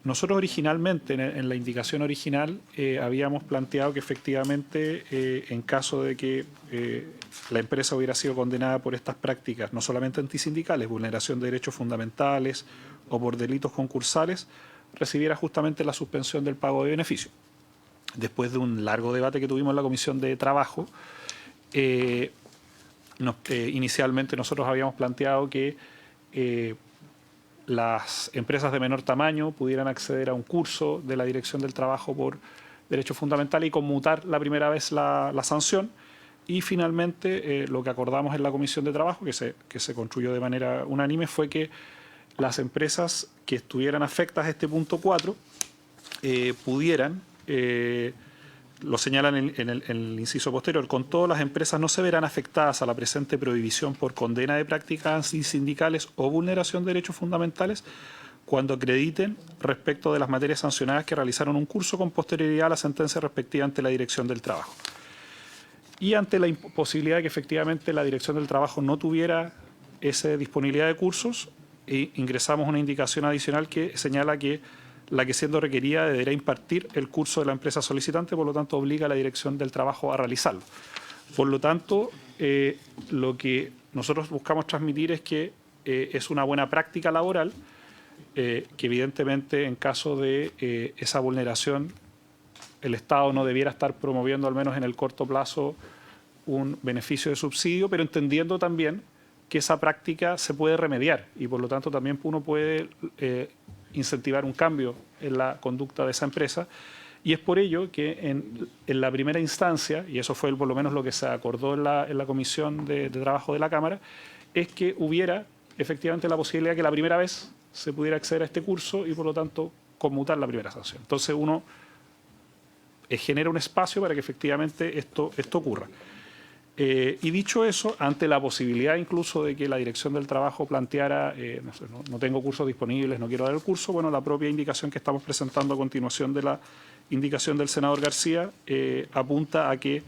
S2: Nosotros originalmente, en la indicación original, habíamos planteado que efectivamente, en caso de que la empresa hubiera sido condenada por estas prácticas, no solamente antisindicales, vulneración de derechos fundamentales o por delitos concursales, recibiera justamente la suspensión del pago de beneficio. Después de un largo debate que tuvimos en la Comisión de Trabajo, inicialmente nosotros habíamos planteado que las empresas de menor tamaño pudieran acceder a un curso de la Dirección del Trabajo por derechos fundamentales y conmutar la primera vez la sanción. Y finalmente lo que acordamos en la Comisión de Trabajo, que se construyó de manera unánime, fue que las empresas que estuvieran afectas a este punto 4 pudieran, lo señalan en el inciso posterior, con todas las empresas no se verán afectadas a la presente prohibición por condena de prácticas sindicales o vulneración de derechos fundamentales cuando acrediten respecto de las materias sancionadas que realizaron un curso con posterioridad a la sentencia respectiva ante la Dirección del Trabajo. Y ante la imposibilidad de que efectivamente la Dirección del Trabajo no tuviera esa disponibilidad de cursos, ingresamos una indicación adicional que señala que la que siendo requerida deberá impartir el curso de la empresa solicitante, por lo tanto obliga a la Dirección del Trabajo a realizarlo. Por lo tanto, lo que nosotros buscamos transmitir es que es una buena práctica laboral, que evidentemente en caso de esa vulneración el Estado no debiera estar promoviendo, al menos en el corto plazo, un beneficio de subsidio, pero entendiendo también que esa práctica se puede remediar y por lo tanto también uno puede incentivar un cambio en la conducta de esa empresa. Y es por ello que en la primera instancia, y eso fue por lo menos lo que se acordó en la Comisión de Trabajo de la Cámara, es que hubiera efectivamente la posibilidad que la primera vez se pudiera acceder a este curso y por lo tanto conmutar la primera sanción. Entonces uno genera un espacio para que efectivamente esto ocurra. Y dicho eso, ante la posibilidad incluso de que la Dirección del Trabajo planteara, no tengo cursos disponibles, no quiero dar el curso, bueno, la propia indicación que estamos presentando a continuación de la indicación del senador García apunta a que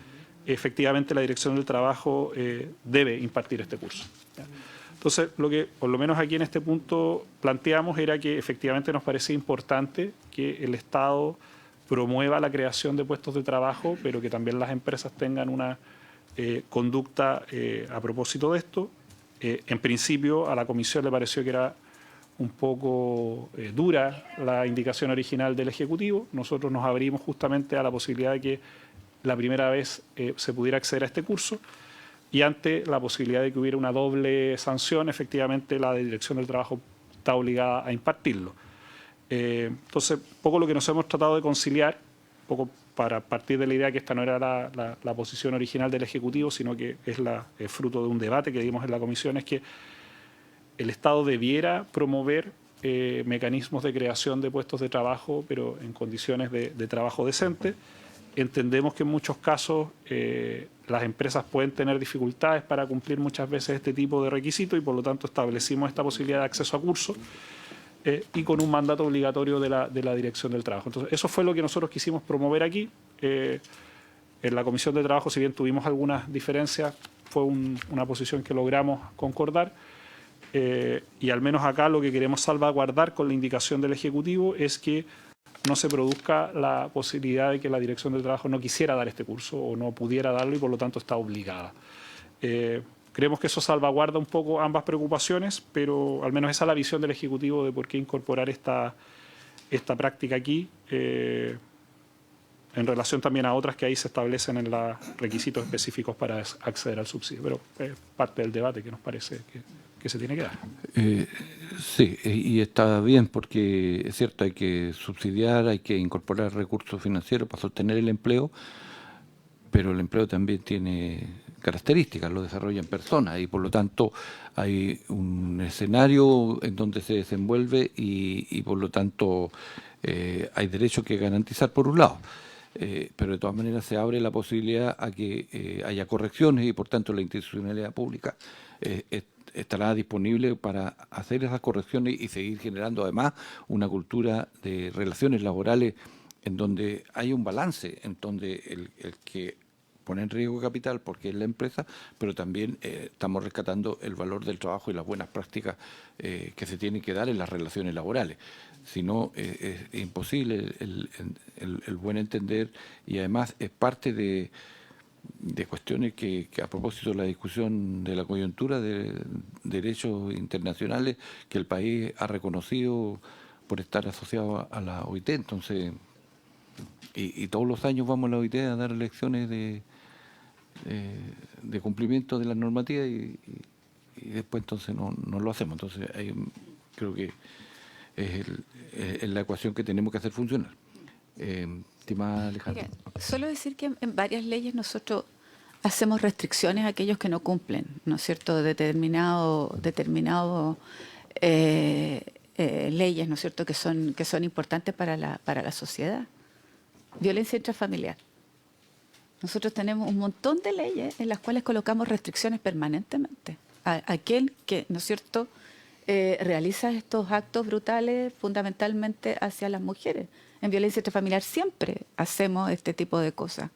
S2: efectivamente la Dirección del Trabajo debe impartir este curso. Entonces, lo que por lo menos aquí en este punto planteamos era que efectivamente nos parece importante que el Estado promueva la creación de puestos de trabajo, pero que también las empresas tengan una conducta a propósito de esto. En principio a la Comisión le pareció que era un poco dura la indicación original del Ejecutivo. Nosotros nos abrimos justamente a la posibilidad de que la primera vez se pudiera acceder a este curso y ante la posibilidad de que hubiera una doble sanción, efectivamente la Dirección del Trabajo está obligada a impartirlo. Entonces, poco lo que nos hemos tratado de conciliar, poco para partir de la idea que esta no era la posición original del Ejecutivo, sino que es fruto de un debate que dimos en la Comisión, es que el Estado debiera promover mecanismos de creación de puestos de trabajo, pero en condiciones de trabajo decente. Entendemos que en muchos casos las empresas pueden tener dificultades para cumplir muchas veces este tipo de requisitos y por lo tanto establecimos esta posibilidad de acceso a cursos y con un mandato obligatorio de la Dirección del Trabajo. Entonces, eso fue lo que nosotros quisimos promover aquí. En la Comisión de Trabajo, si bien tuvimos algunas diferencias, fue una posición que logramos concordar. Y al menos acá lo que queremos salvaguardar con la indicación del Ejecutivo es que no se produzca la posibilidad de que la Dirección del Trabajo no quisiera dar este curso o no pudiera darlo y por lo tanto está obligada. Creemos que eso salvaguarda un poco ambas preocupaciones, pero al menos esa es la visión del Ejecutivo de por qué incorporar esta práctica aquí, en relación también a otras que ahí se establecen en los requisitos específicos para acceder al subsidio. Pero es parte del debate que nos parece que se tiene que dar.
S1: Sí, y está bien porque es cierto, hay que subsidiar, hay que incorporar recursos financieros para sostener el empleo, pero el empleo también tiene características, lo desarrollan personas y por lo tanto hay un escenario en donde se desenvuelve y por lo tanto hay derechos que garantizar por un lado. Pero de todas maneras se abre la posibilidad a que haya correcciones y por tanto la institucionalidad pública estará disponible para hacer esas correcciones y seguir generando además una cultura de relaciones laborales en donde hay un balance, en donde el que pone en riesgo capital porque es la empresa, pero también estamos rescatando el valor del trabajo y las buenas prácticas que se tienen que dar en las relaciones laborales. Si no, es imposible el buen entender y además es parte de cuestiones que a propósito de la discusión de la coyuntura de derechos internacionales que el país ha reconocido por estar asociado a la OIT. Entonces, y todos los años vamos a la OIT a dar lecciones de cumplimiento de las normativas y después entonces no lo hacemos. Entonces creo que es la ecuación que tenemos que hacer funcionar. Estimada Alejandra.
S5: Solo decir que en varias leyes nosotros hacemos restricciones a aquellos que no cumplen, ¿no es cierto?, determinado leyes, ¿no es cierto?, que son importantes para la sociedad. Violencia intrafamiliar. Nosotros tenemos un montón de leyes en las cuales colocamos restricciones permanentemente a aquel que, ¿no es cierto?, realiza estos actos brutales fundamentalmente hacia las mujeres. En violencia intrafamiliar siempre hacemos este tipo de cosas.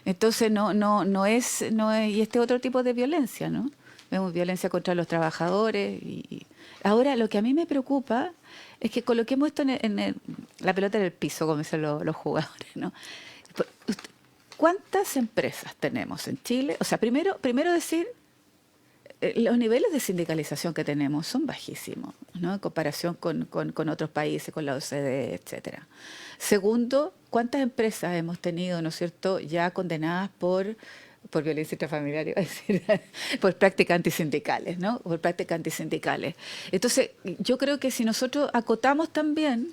S5: Entonces no es y este otro tipo de violencia, ¿no? Vemos violencia contra los trabajadores ahora lo que a mí me preocupa es que coloquemos esto en la pelota en el piso, como dicen los jugadores, ¿no? ¿Cuántas empresas tenemos en Chile? O sea, primero decir los niveles de sindicalización que tenemos son bajísimos, ¿no?, en comparación con otros países, con la OCDE, etcétera. Segundo, ¿cuántas empresas hemos tenido, ¿no es cierto?, ya condenadas por violencia intrafamiliar, iba a decir, por prácticas antisindicales, ¿no?, por prácticas antisindicales. Entonces, yo creo que si nosotros acotamos también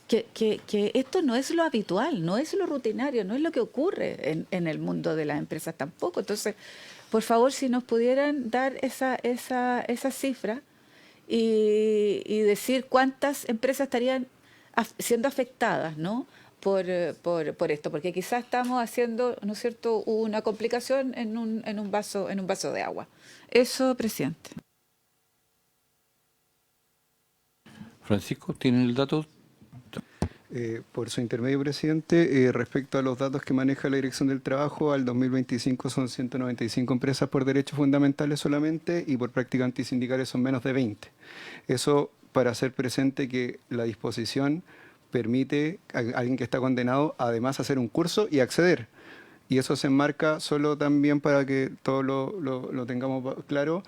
S5: que esto no es lo habitual, no es lo rutinario, no es lo que ocurre en el mundo de las empresas tampoco. Entonces, por favor, si nos pudieran dar esa cifra y decir cuántas empresas estarían siendo afectadas, ¿no?, por esto, porque quizás estamos haciendo, ¿no es cierto?, una complicación en un vaso de agua. Eso, presidente.
S1: Francisco, ¿tienen el dato?
S6: Por su intermedio, presidente, respecto a los datos que maneja la Dirección del Trabajo, al 2025 son 195 empresas por derechos fundamentales solamente y por prácticas antisindicales son menos de 20. Eso para hacer presente que la disposición permite a alguien que está condenado además hacer un curso y acceder. Y eso se enmarca solo también para que todos lo tengamos claro,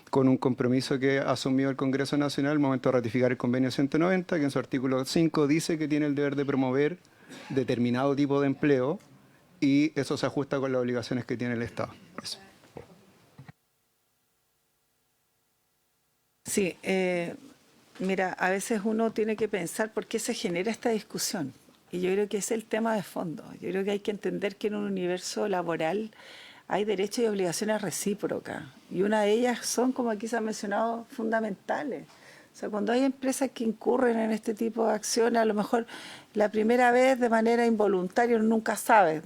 S6: con un compromiso que ha asumido el Congreso Nacional al momento de ratificar el convenio 190, que en su artículo 5 dice que tiene el deber de promover determinado tipo de empleo y eso se ajusta con las obligaciones que tiene el Estado. Eso.
S8: Sí, mira, a veces uno tiene que pensar por qué se genera esta discusión. Y yo creo que es el tema de fondo. Yo creo que hay que entender que en un universo laboral hay derechos y obligaciones recíprocas. Y una de ellas son, como aquí se ha mencionado, fundamentales. O sea, cuando hay empresas que incurren en este tipo de acciones, a lo mejor la primera vez de manera involuntaria, uno nunca sabe,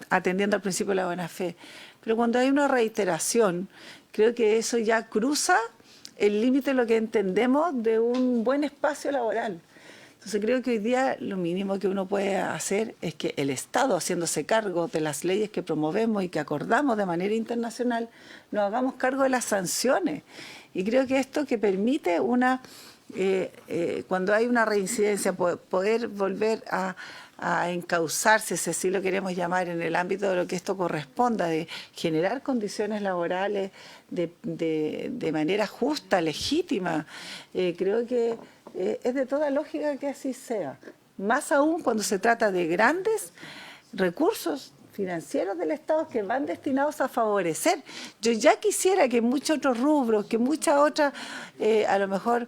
S8: atendiendo al principio de la buena fe. pero cuando hay una reiteración, creo que eso ya cruza el límite de lo que entendemos de un buen espacio laboral. Entonces creo que hoy día lo mínimo que uno puede hacer es que el Estado, haciéndose cargo de las leyes que promovemos y que acordamos de manera internacional, nos hagamos cargo de las sanciones. Y creo que esto que permite cuando hay una reincidencia, poder volver a encauzarse, si así lo queremos llamar, en el ámbito de lo que esto corresponda, de generar condiciones laborales de manera justa, legítima. Creo que es de toda lógica que así sea. Más aún cuando se trata de grandes recursos financieros del Estado que van destinados a favorecer. Yo ya quisiera que muchos otros rubros, que muchas otras, a lo mejor,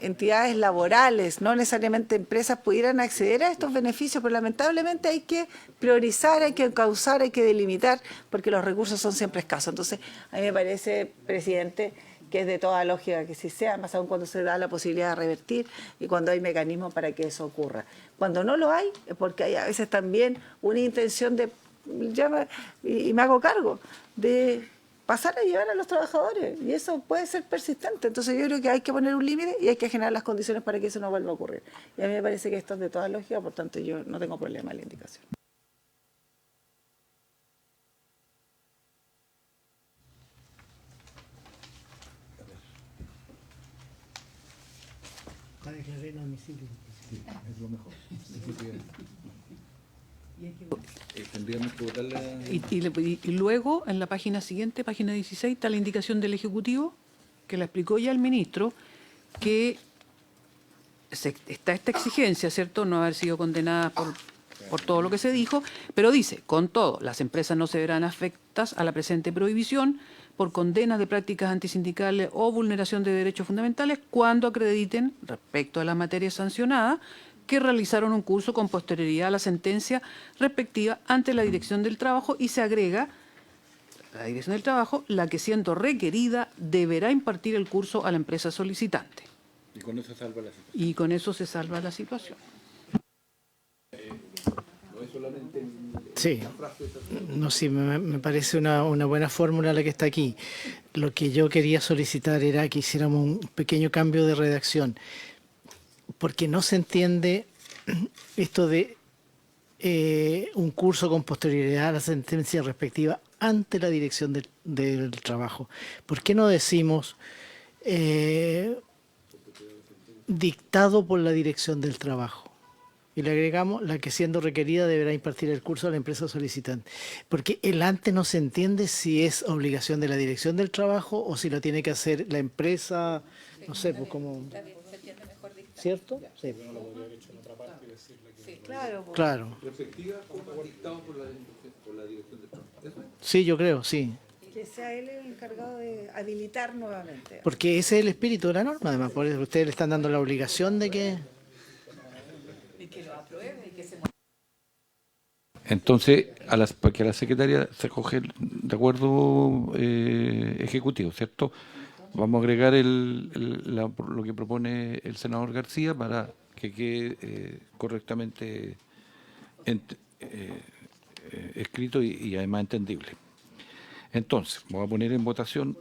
S8: entidades laborales, no necesariamente empresas, pudieran acceder a estos beneficios, pero lamentablemente hay que priorizar, hay que encauzar, hay que delimitar, porque los recursos son siempre escasos. Entonces, a mí me parece, presidente, que es de toda lógica que sí sea, más aún cuando se da la posibilidad de revertir y cuando hay mecanismos para que eso ocurra. Cuando no lo hay, es porque hay a veces también una intención de, y me hago cargo, de pasar a llevar a los trabajadores, y eso puede ser persistente. Entonces yo creo que hay que poner un límite y hay que generar las condiciones para que eso no vuelva a ocurrir. Y a mí me parece que esto es de toda lógica, por tanto yo no tengo problema en la indicación.
S1: Tendríamos que votarla.
S9: Y luego, en la página siguiente, página 16, está la indicación del Ejecutivo, que la explicó ya el ministro, que está esta exigencia, ¿cierto?, no haber sido condenada por todo lo que se dijo, pero dice, con todo, las empresas no se verán afectadas a la presente prohibición por condenas de prácticas antisindicales o vulneración de derechos fundamentales cuando acrediten, respecto a las materias sancionadas, que realizaron un curso con posterioridad a la sentencia respectiva ante la Dirección del Trabajo, y se agrega la Dirección del Trabajo, la que siendo requerida deberá impartir el curso a la empresa solicitante.
S1: Y con eso se salva la situación.
S9: Y con eso se salva la situación.
S1: No es solamente
S4: Sí, no, sí, me parece una buena fórmula la que está aquí. Lo que yo quería solicitar era que hiciéramos un pequeño cambio de redacción, porque no se entiende esto de un curso con posterioridad a la sentencia respectiva ante la Dirección del Trabajo. ¿Por qué no decimos dictado por la Dirección del Trabajo? Y le agregamos la que siendo requerida deberá impartir el curso a la empresa solicitante. Porque el antes no se entiende si es obligación de la Dirección del Trabajo o si lo tiene que hacer la empresa, no sé, pues como... ¿Cierto? Sí.
S8: Claro.
S4: Claro.
S1: respectiva como dictado por la Dirección del Trabajo. ¿Eso es?
S4: Sí, yo creo, sí.
S8: Que sea él el encargado de habilitar nuevamente.
S4: Porque ese es el espíritu de la norma, además. Por eso ustedes le están dando la obligación de que...
S1: Entonces, para que la secretaria se coge de acuerdo ejecutivo, ¿cierto? Vamos a agregar lo que propone el senador García para que quede correctamente escrito y además entendible. Entonces, voy a poner en votación,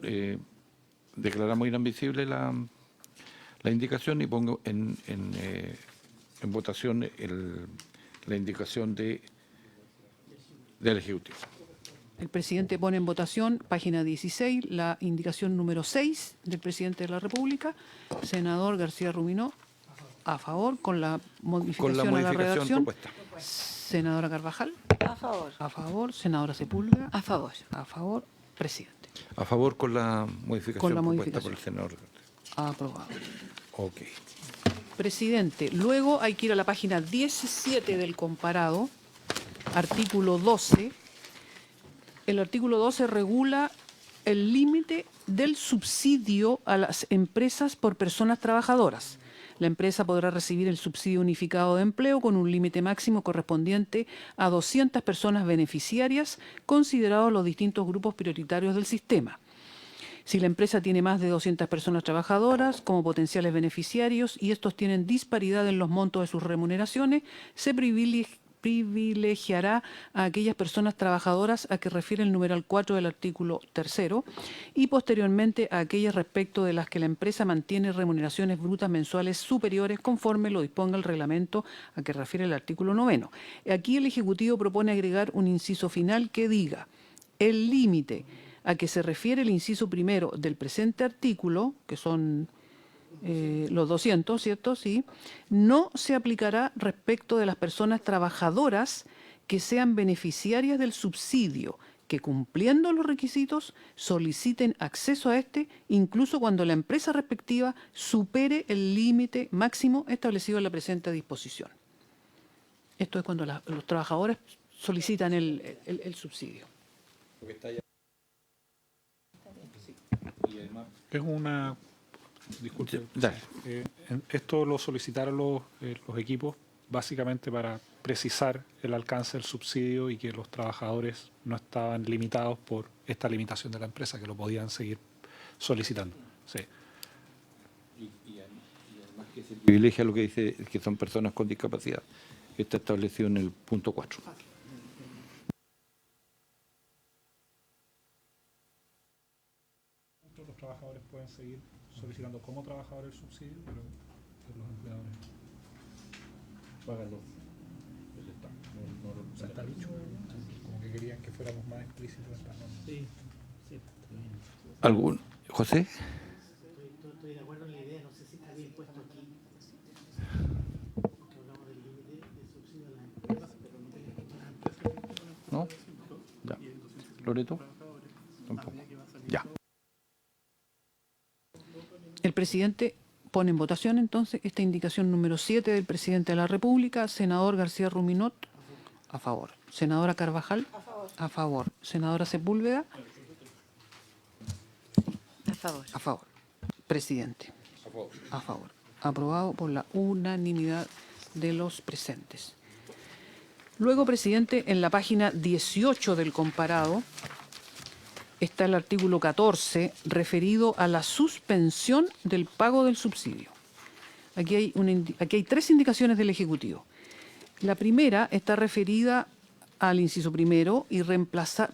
S1: declaramos inadmisible la indicación y pongo en votación la indicación del Ejecutivo.
S9: El presidente pone en votación, página 16, la indicación número 6 del presidente de la República. Senador García Ruminó, a favor, con la modificación a la redacción.
S1: Propuesta.
S9: Senadora Carvajal.
S8: A favor.
S9: A favor. Senadora Sepúlveda.
S5: A favor.
S9: A favor. Presidente.
S1: A favor con la modificación
S9: Con la
S1: propuesta
S9: modificación.
S1: por el senador.
S9: Aprobado.
S1: Ok.
S9: Presidente, luego hay que ir a la página 17 del comparado, artículo 12. El artículo 12 regula el límite del subsidio a las empresas por personas trabajadoras. La empresa podrá recibir el subsidio unificado de empleo con un límite máximo correspondiente a 200 personas beneficiarias, considerados los distintos grupos prioritarios del sistema. Si la empresa tiene más de 200 personas trabajadoras como potenciales beneficiarios y estos tienen disparidad en los montos de sus remuneraciones, se privilegiará a aquellas personas trabajadoras a que refiere el numeral 4 del artículo 3 y posteriormente a aquellas respecto de las que la empresa mantiene remuneraciones brutas mensuales superiores conforme lo disponga el reglamento a que refiere el artículo 9. Aquí el Ejecutivo propone agregar un inciso final que diga: el límite a que se refiere el inciso primero del presente artículo, que son los 200, ¿cierto? Sí. No se aplicará respecto de las personas trabajadoras que sean beneficiarias del subsidio, que cumpliendo los requisitos soliciten acceso a este, incluso cuando la empresa respectiva supere el límite máximo establecido en la presente disposición. Esto es cuando los trabajadores solicitan el subsidio.
S2: Es una... Disculpe.
S1: Dale.
S2: Esto lo solicitaron los equipos básicamente para precisar el alcance del subsidio y que los trabajadores no estaban limitados por esta limitación de la empresa, que lo podían seguir solicitando. Sí.
S1: Y además que se privilegia lo que dice que son personas con discapacidad. Está establecido en el punto 4.
S2: Los trabajadores pueden seguir solicitando como trabajadores el subsidio, pero los empleadores pagan los del Estado. O sea, está dicho, como que querían que fuéramos más explícitos en estas normas. Sí, sí.
S1: ¿Algún? ¿José?
S4: Estoy de acuerdo en la idea, no sé si está bien puesto aquí. Porque hablamos del límite de subsidio a las empresas, pero no tiene que las empresas.
S1: ¿No? Ya. ¿Loreto? Tampoco. Ya.
S9: El presidente pone en votación entonces esta indicación número 7 del presidente de la República. Senador García Ruminot, a favor. Senadora Carvajal, a favor. Senadora Sepúlveda,
S5: A favor.
S9: a favor. Presidente, a favor. Aprobado por la unanimidad de los presentes. Luego, presidente, en la página 18 del comparado está el artículo 14 referido a la suspensión del pago del subsidio. Aquí hay 3 indicaciones del Ejecutivo. La primera está referida al inciso primero y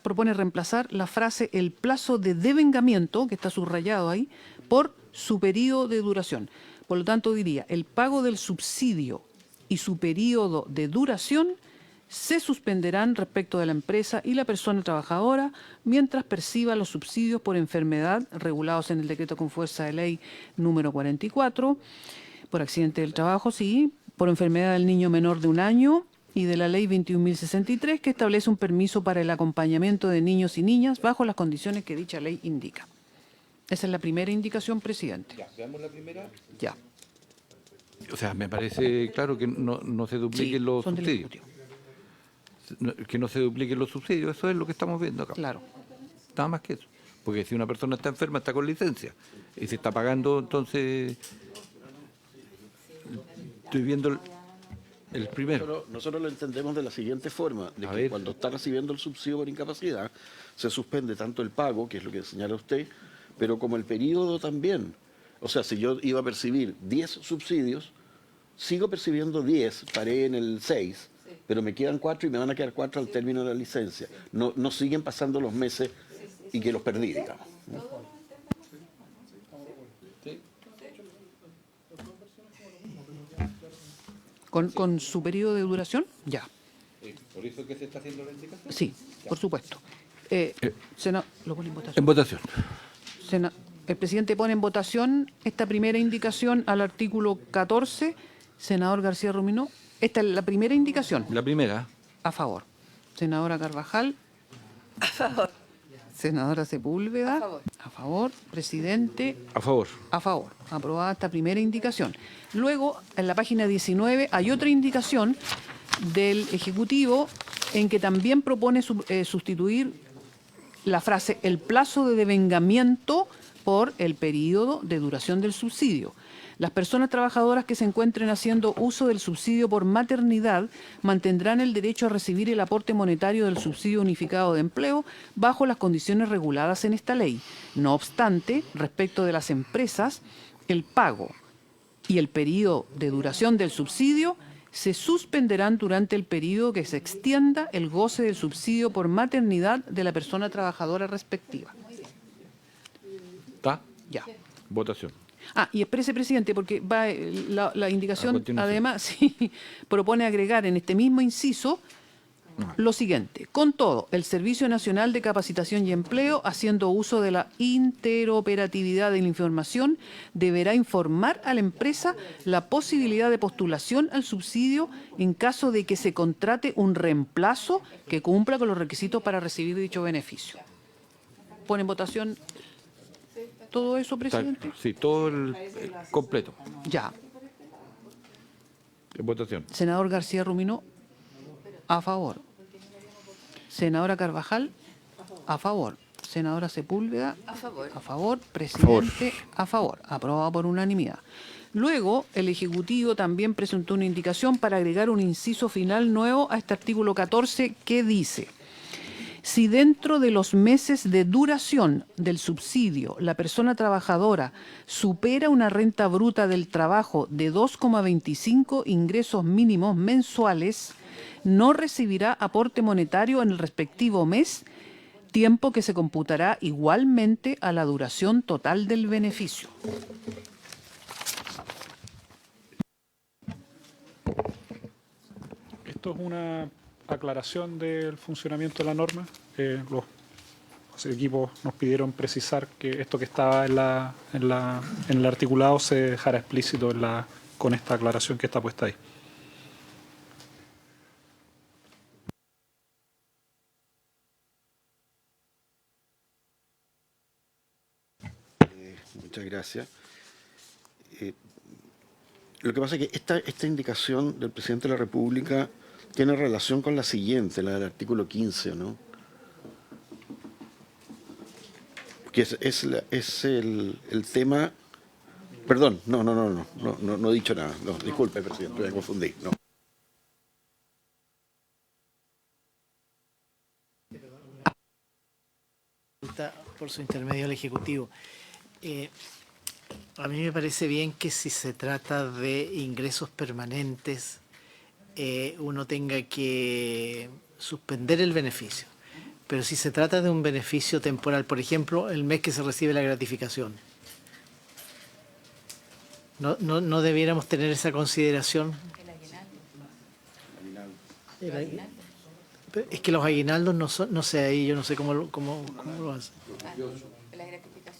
S9: propone reemplazar la frase "el plazo de devengamiento", que está subrayado ahí, por "su periodo de duración". Por lo tanto, diría: el pago del subsidio y su periodo de duración se suspenderán respecto de la empresa y la persona trabajadora mientras perciba los subsidios por enfermedad regulados en el decreto con fuerza de ley número 44, por accidente del trabajo, sí, por enfermedad del niño menor de 1 año y de la ley 21.063, que establece un permiso para el acompañamiento de niños y niñas bajo las condiciones que dicha ley indica. Esa es la primera indicación, presidente.
S1: Ya, veamos la primera.
S9: Ya.
S1: O sea, me parece claro que no se dupliquen
S9: Sí,
S1: los
S9: son del
S1: subsidios.
S9: Ejecutivo.
S1: Que no se dupliquen los subsidios, eso es lo que estamos viendo acá.
S9: Claro.
S1: Nada más que eso. Porque si una persona está enferma, está con licencia y se está pagando, entonces estoy viendo el primero.
S7: Nosotros lo entendemos de la siguiente forma, de
S1: A
S7: que
S1: ver.
S7: cuando está recibiendo el subsidio por incapacidad, se suspende tanto el pago, que es lo que señala usted, pero como el periodo también. O sea, si yo iba a percibir 10 subsidios, sigo percibiendo 10, paré en el 6, pero me quedan 4 y me van a quedar 4 al término de la licencia. No siguen pasando los meses y que los perdí, digamos.
S9: ¿Con su periodo de duración? Ya.
S1: ¿Por eso que se está haciendo la indicación?
S9: Sí, por supuesto. Lo pone en votación.
S1: En votación.
S9: El presidente pone en votación esta primera indicación al artículo 14. Senador García Ruminó. Esta es la primera indicación.
S1: La primera.
S9: A favor. Senadora Carvajal.
S5: A favor.
S9: Senadora Sepúlveda.
S5: A favor.
S9: A favor. Presidente.
S1: A favor.
S9: A favor. Aprobada esta primera indicación. Luego, en la página 19, hay otra indicación del Ejecutivo en que también propone sustituir la frase "el plazo de devengamiento" por "el periodo de duración del subsidio". Las personas trabajadoras que se encuentren haciendo uso del subsidio por maternidad mantendrán el derecho a recibir el aporte monetario del subsidio unificado de empleo bajo las condiciones reguladas en esta ley. No obstante, respecto de las empresas, el pago y el periodo de duración del subsidio se suspenderán durante el periodo que se extienda el goce del subsidio por maternidad de la persona trabajadora respectiva.
S1: ¿Está?
S9: Ya.
S1: Votación.
S9: Ah, y exprese, presidente, porque va la
S1: A
S9: indicación,
S1: continuación.
S9: además, sí, propone agregar en este mismo inciso lo siguiente. Con todo, el Servicio Nacional de Capacitación y Empleo, haciendo uso de la interoperatividad de la información, deberá informar a la empresa la posibilidad de postulación al subsidio en caso de que se contrate un reemplazo que cumpla con los requisitos para recibir dicho beneficio. ¿Pone en votación todo eso,
S1: Está-
S9: presidente?
S1: Sí, todo el completo.
S9: Ya.
S1: En votación.
S9: Senador García Rumino, a favor. Senadora Carvajal, a favor. Senadora Sepúlveda,
S5: A favor.
S9: a favor. Presidente, a favor. Aprobado por unanimidad. Luego, el Ejecutivo también presentó una indicación para agregar un inciso final nuevo a este artículo 14 que dice: si dentro de los meses de duración del subsidio la persona trabajadora supera una renta bruta del trabajo de 2,25 ingresos mínimos mensuales, no recibirá aporte monetario en el respectivo mes, tiempo que se computará igualmente a la duración total del beneficio.
S2: Esto es una aclaración del funcionamiento de la norma. Los equipos nos pidieron precisar que esto que estaba en el articulado se dejara explícito con esta aclaración que está puesta ahí.
S7: Muchas gracias. Lo que pasa es que esta indicación del presidente de la República tiene relación con la siguiente, la del artículo 15, ¿no? Que es el tema... Perdón, no he dicho nada. No, disculpe, presidente, me confundí. No.
S4: Por su intermedio al Ejecutivo. A mí me parece bien que si se trata de ingresos permanentes, uno tenga que suspender el beneficio. Pero si se trata de un beneficio temporal, por ejemplo, el mes que se recibe la gratificación, ¿no debiéramos tener esa consideración? Es que los aguinaldos no son, no sé, ahí yo no sé cómo lo hacen.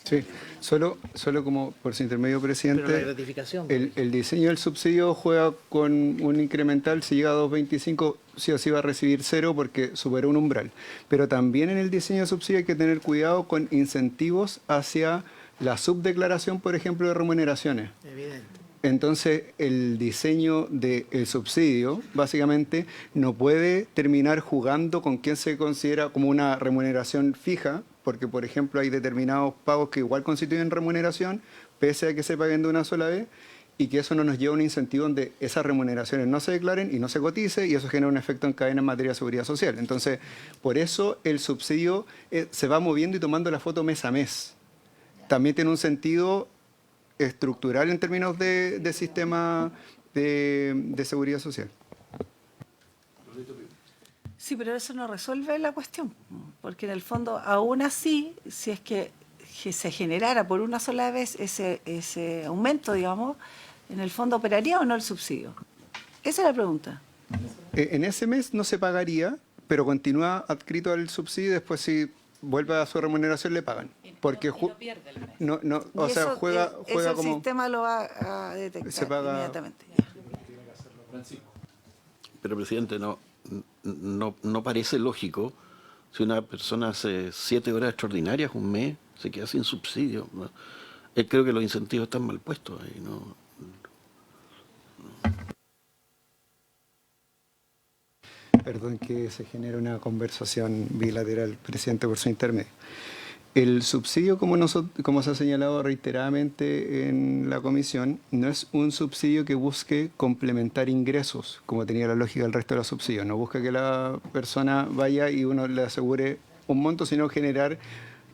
S6: Sí, solo como por su intermedio,
S4: Pero la
S6: presidente,
S4: gratificación.
S6: el diseño del subsidio juega con un incremental. Si llega a 2.25, sí o sí va a recibir 0 porque superó un umbral. Pero también en el diseño del subsidio hay que tener cuidado con incentivos hacia la subdeclaración, por ejemplo, de remuneraciones.
S4: Evidente.
S6: Entonces, el diseño del subsidio, básicamente, no puede terminar jugando con quien se considera como una remuneración fija, porque, por ejemplo, hay determinados pagos que igual constituyen remuneración, pese a que se paguen de una sola vez, y que eso no nos lleva a un incentivo donde esas remuneraciones no se declaren y no se cotice, y eso genera un efecto en cadena en materia de seguridad social. Entonces, por eso el subsidio se va moviendo y tomando la foto mes a mes. También tiene un sentido estructural en términos de sistema de seguridad social.
S8: Sí, pero eso no resuelve la cuestión, porque en el fondo, aún así, si es que se generara por una sola vez ese aumento, digamos, en el fondo operaría o no el subsidio. Esa es la pregunta.
S6: En ese mes no se pagaría, pero continúa adscrito al subsidio y después si vuelve a su remuneración le pagan. Porque o sea, juega
S8: eso el
S6: como...
S8: sistema lo va a detectar
S6: Se paga-
S8: inmediatamente.
S7: Pero, presidente, no parece lógico si una persona hace 7 horas extraordinarias un mes, se queda sin subsidio. ¿No? Creo que los incentivos están mal puestos ahí, ¿no?
S6: Perdón que se genere una conversación bilateral, presidente, por su intermedio. El subsidio, como se ha señalado reiteradamente en la comisión, no es un subsidio que busque complementar ingresos, como tenía la lógica del resto de los subsidios. No busca que la persona vaya y uno le asegure un monto, sino generar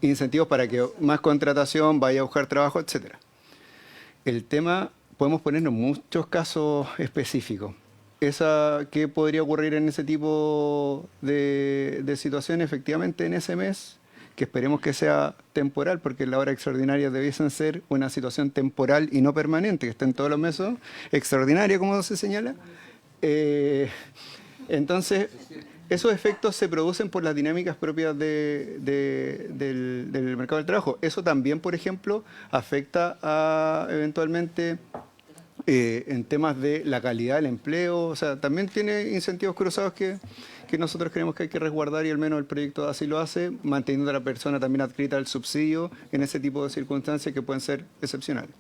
S6: incentivos para que más contratación, vaya a buscar trabajo, etcétera. El tema, podemos ponernos muchos casos específicos. ¿qué podría ocurrir en ese tipo de situación? Efectivamente, en ese mes, que esperemos que sea temporal, porque las horas extraordinarias debiesen ser una situación temporal y no permanente, que estén todos los meses, extraordinaria, como se señala. Entonces, esos efectos se producen por las dinámicas propias del mercado del trabajo. Eso también, por ejemplo, afecta a, eventualmente, en temas de la calidad del empleo. O sea, también tiene incentivos cruzados que nosotros creemos que hay que resguardar, y al menos el proyecto así lo hace, manteniendo a la persona también adscrita al subsidio en ese tipo de circunstancias que pueden ser excepcionales.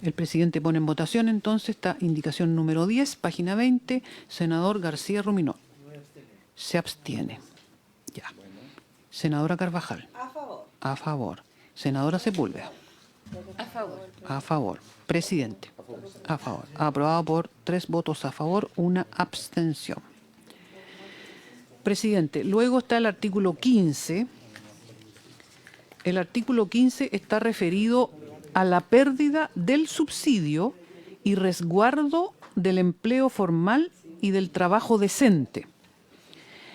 S9: El presidente pone en votación entonces esta indicación número 10, página 20, senador García Ruminot. Se abstiene. Ya. Senadora Carvajal.
S8: A favor.
S9: A favor. Senadora Sepúlveda.
S5: A favor.
S9: A favor. Presidente. A favor. Aprobado por 3 votos a favor, 1 abstención. Presidente, luego está el artículo 15. El artículo 15 está referido a la pérdida del subsidio y resguardo del empleo formal y del trabajo decente.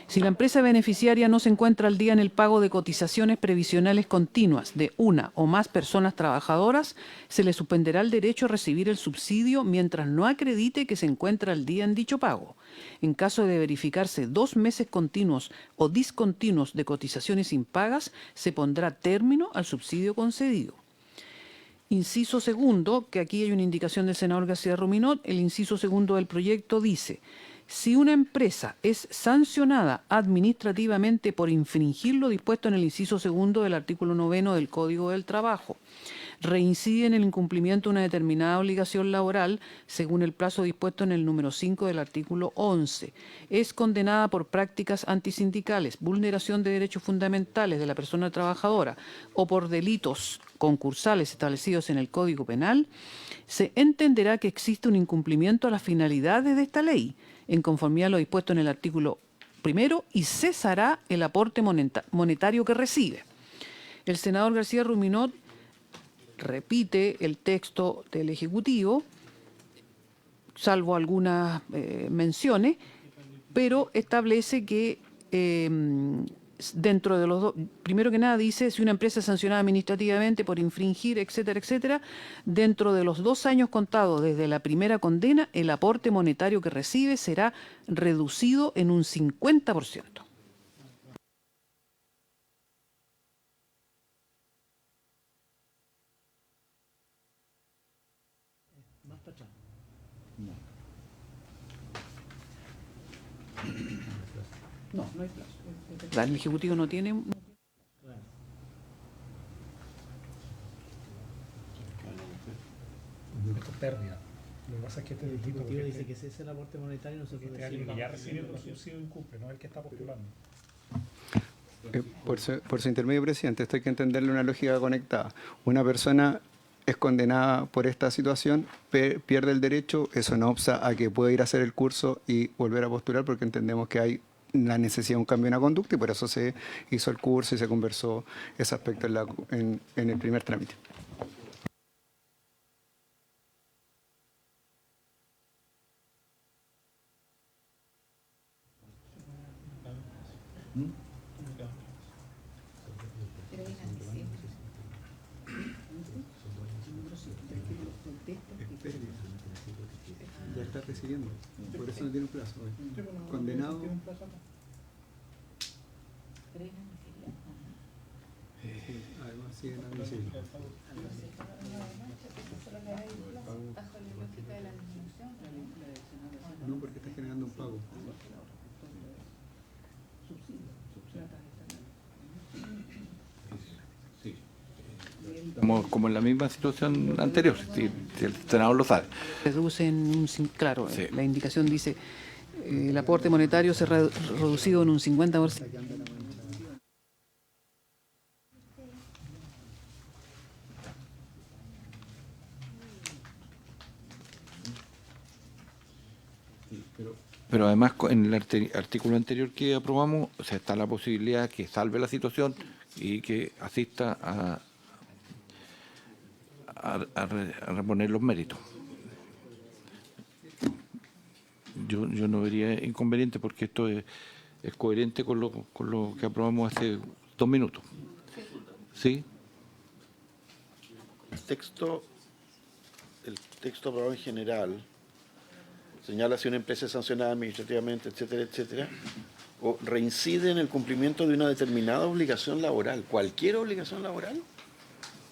S9: Si la empresa beneficiaria no se encuentra al día en el pago de cotizaciones previsionales continuas de una o más personas trabajadoras, se le suspenderá el derecho a recibir el subsidio mientras no acredite que se encuentra al día en dicho pago. En caso de verificarse 2 meses continuos o discontinuos de cotizaciones impagas, se pondrá término al subsidio concedido. Inciso segundo, que aquí hay una indicación del senador García Ruminot, el inciso segundo del proyecto dice: si una empresa es sancionada administrativamente por infringir lo dispuesto en el inciso segundo del artículo 9 del Código del Trabajo, reincide en el incumplimiento de una determinada obligación laboral según el plazo dispuesto en el número 5 del artículo 11, es condenada por prácticas antisindicales, vulneración de derechos fundamentales de la persona trabajadora o por delitos concursales establecidos en el Código Penal, se entenderá que existe un incumplimiento a las finalidades de esta ley, en conformidad a lo dispuesto en el artículo 1, y cesará el aporte monetario que recibe. El senador García Ruminot repite el texto del Ejecutivo, salvo algunas menciones, pero establece que dentro de los dos, primero que nada dice, si una empresa es sancionada administrativamente por infringir, etcétera, etcétera, dentro de los 2 años contados desde la primera condena, el aporte monetario que recibe será reducido en un 50%. No, no hay plazo. El Ejecutivo no tiene...
S2: Esto es pérdida. Lo que pasa es que este
S4: Ejecutivo dice que ese es el aporte monetario, nosotros
S2: es alguien que ya recibiendo los subsidios incumple, no es el que está postulando.
S6: Por su intermedio, presidente, esto hay que entenderle una lógica conectada. Una persona es condenada por esta situación, pierde el derecho, eso no obsta a que pueda ir a hacer el curso y volver a postular, porque entendemos que hay la necesidad de un cambio en la conducta y por eso se hizo el curso y se conversó ese aspecto en el primer trámite. Ya está recibiendo, por eso no tiene un plazo. Condenado. Además siguen admisibles. No, porque está generando un pago.
S1: Estamos como en la misma situación anterior, si el senador lo sabe.
S9: Reduce en un... Claro,
S1: Sí.
S9: la indicación dice el aporte monetario se ha reducido en un 50%.
S1: Pero Pero además, en el artículo anterior que aprobamos, o sea, está la posibilidad que salve la situación y que asista a reponer los méritos. Yo no vería inconveniente porque esto es coherente con lo que aprobamos hace 2 minutos. ¿Sí?
S7: El texto aprobado en general señala si una empresa es sancionada administrativamente, etcétera, etcétera, o reincide en el cumplimiento de una determinada obligación laboral, cualquier obligación laboral.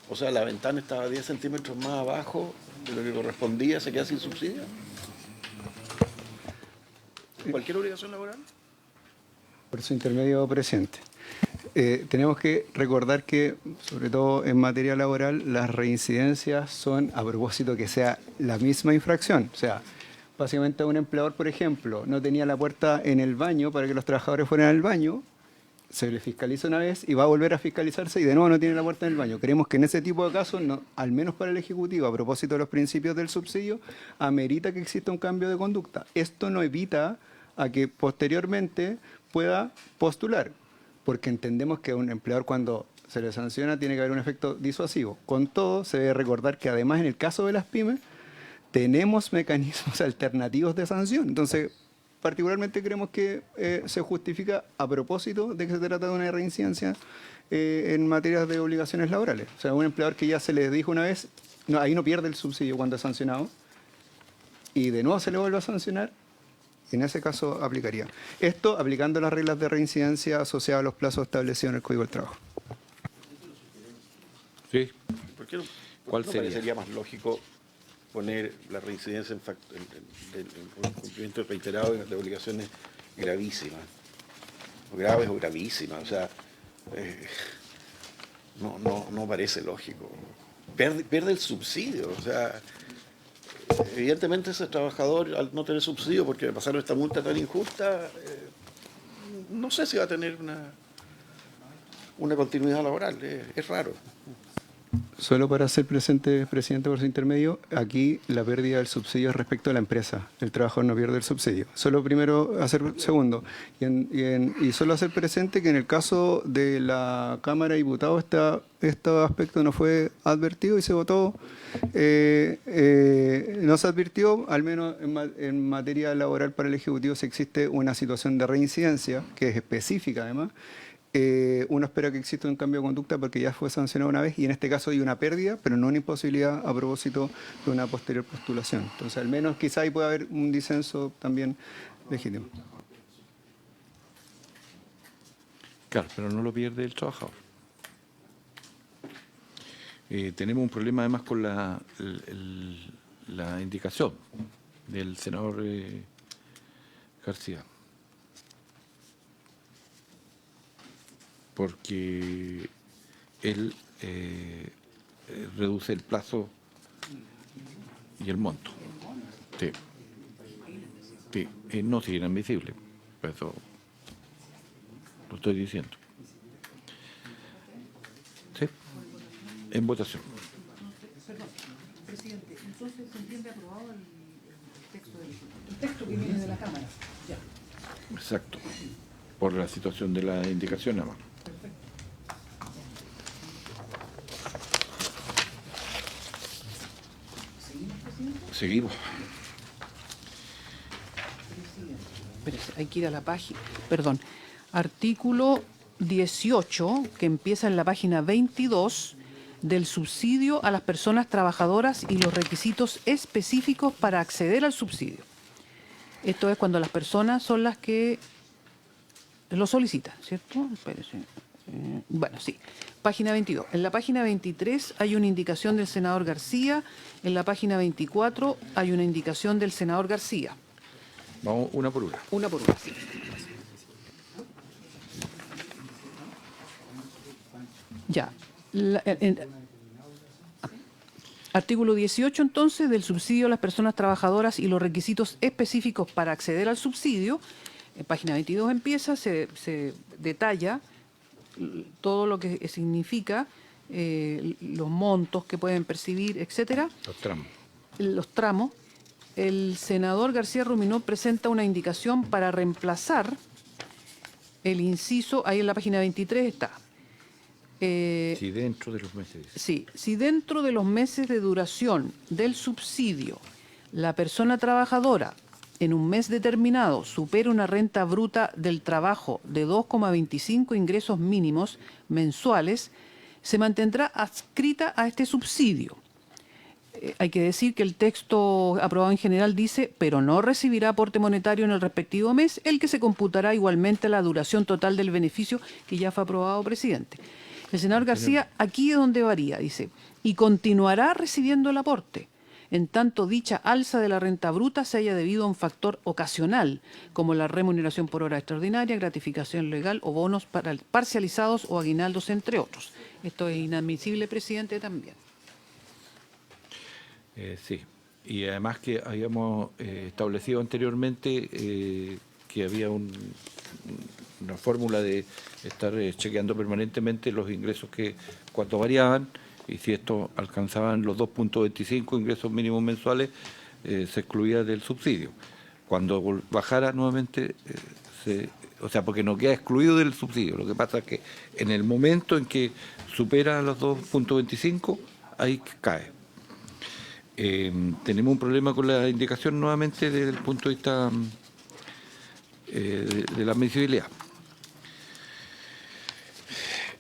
S7: O sea, la ventana estaba 10 centímetros más abajo de lo que correspondía, se queda sin subsidio. ¿Cualquier obligación laboral?
S6: Por su intermedio, presidente. Tenemos que recordar que, sobre todo en materia laboral, las reincidencias son a propósito que sea la misma infracción. O sea, básicamente un empleador, por ejemplo, no tenía la puerta en el baño para que los trabajadores fueran al baño, se le fiscaliza una vez y va a volver a fiscalizarse y de nuevo no tiene la puerta en el baño. Creemos que en ese tipo de casos, no, al menos para el Ejecutivo, a propósito de los principios del subsidio, amerita que exista un cambio de conducta. Esto no evita a que posteriormente pueda postular, porque entendemos que un empleador cuando se le sanciona tiene que haber un efecto disuasivo. Con todo, se debe recordar que además en el caso de las pymes, tenemos mecanismos alternativos de sanción. Entonces, particularmente creemos que se justifica a propósito de que se trata de una reincidencia en materias de obligaciones laborales. O sea, un empleador que ya se le dijo una vez, no, ahí no pierde el subsidio cuando es sancionado, y de nuevo se le vuelve a sancionar, en ese caso aplicaría. Esto aplicando las reglas de reincidencia asociadas a los plazos establecidos en el Código del Trabajo.
S1: Sí.
S7: ¿Por qué no,
S1: ¿Cuál
S7: no
S1: sería?
S7: parecería más lógico poner la reincidencia en cumplimiento reiterado de obligaciones gravísimas? O graves o gravísimas. O sea, no parece lógico. Pierde el subsidio. O sea, evidentemente ese trabajador, al no tener subsidio porque le pasaron esta multa tan injusta, no sé si va a tener una continuidad laboral. Es raro.
S6: Solo para hacer presente, presidente, por su intermedio, aquí la pérdida del subsidio es respecto a la empresa. El trabajador no pierde el subsidio. Solo primero hacer segundo. Y solo hacer presente que en el caso de la Cámara de Diputados este aspecto no fue advertido y se votó. No se advirtió, al menos en materia laboral para el Ejecutivo, si existe una situación de reincidencia, que es específica además. Uno espera que exista un cambio de conducta porque ya fue sancionado una vez y en este caso hay una pérdida, pero no una imposibilidad a propósito de una posterior postulación. Entonces, al menos quizá ahí puede haber un disenso también legítimo.
S1: Claro, pero no lo pierde el trabajador. Tenemos un problema además con la indicación del senador García. Porque él reduce el plazo y el monto. Sí. Sí. No, si era invisible. Eso lo estoy diciendo. Sí. En votación.
S9: Presidente, entonces se entiende aprobado el texto que viene de la Cámara. Ya.
S1: Exacto. Por la situación de la indicación nada más. Seguimos.
S9: Espérese, hay que ir a la página. Perdón. Artículo 18, que empieza en la página 22, del subsidio a las personas trabajadoras y los requisitos específicos para acceder al subsidio. Esto es cuando las personas son las que lo solicitan, ¿cierto? Espérese. Bueno, sí. Página 22. En la página 23 hay una indicación del senador García. En la página 24 hay una indicación del senador García.
S1: Vamos una por una.
S9: Una por una, sí. Ya. Artículo 18, entonces, del subsidio a las personas trabajadoras y los requisitos específicos para acceder al subsidio. En página 22 empieza, se detalla todo lo que significa, los montos que pueden percibir, etcétera.
S1: Los tramos.
S9: Los tramos. el senador García Ruminó presenta una indicación para reemplazar el inciso, ahí en la página 23 está.
S1: Si dentro de los meses.
S9: Sí, si dentro de los meses de duración del subsidio la persona trabajadora en un mes determinado supera una renta bruta del trabajo de 2,25 ingresos mínimos mensuales, se mantendrá adscrita a este subsidio. Hay que decir que el texto aprobado en general dice, pero no recibirá aporte monetario en el respectivo mes, el que se computará igualmente a la duración total del beneficio que ya fue aprobado, presidente. El senador García, aquí es donde varía, dice, y continuará recibiendo el aporte, en tanto dicha alza de la renta bruta se haya debido a un factor ocasional, como la remuneración por hora extraordinaria, gratificación legal o bonos parcializados o aguinaldos, entre otros. Esto es inadmisible, presidente, también.
S1: Sí, y además que habíamos establecido anteriormente que había una fórmula de estar chequeando permanentemente los ingresos que cuando variaban, y si esto alcanzaban los 2,25 ingresos mínimos mensuales, se excluía del subsidio. Cuando bajara nuevamente, o sea, porque no queda excluido del subsidio. Lo que pasa es que en el momento en que supera los 2,25, ahí cae. Tenemos un problema con la indicación nuevamente desde el punto de vista de la admisibilidad.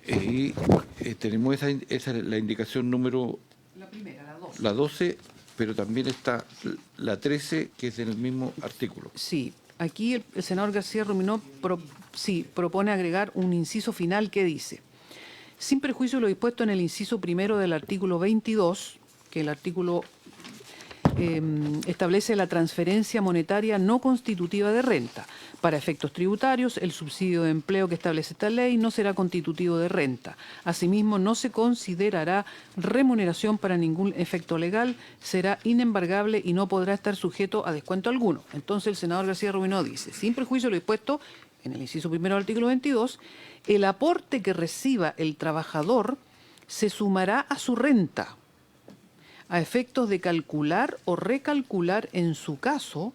S1: Y tenemos esa la indicación número...
S9: La primera, la 12.
S1: La 12, pero también está la 13, que es en el mismo artículo.
S9: Sí, aquí el senador García Ruminó propone agregar un inciso final que dice, sin perjuicio de lo dispuesto en el inciso primero del artículo 22, que el artículo establece la transferencia monetaria no constitutiva de renta. Para efectos tributarios, el subsidio de empleo que establece esta ley no será constitutivo de renta. Asimismo, no se considerará remuneración para ningún efecto legal, será inembargable y no podrá estar sujeto a descuento alguno. Entonces, el senador García Ruminó dice, sin perjuicio de lo dispuesto en el inciso primero del artículo 22, el aporte que reciba el trabajador se sumará a su renta, a efectos de calcular o recalcular, en su caso,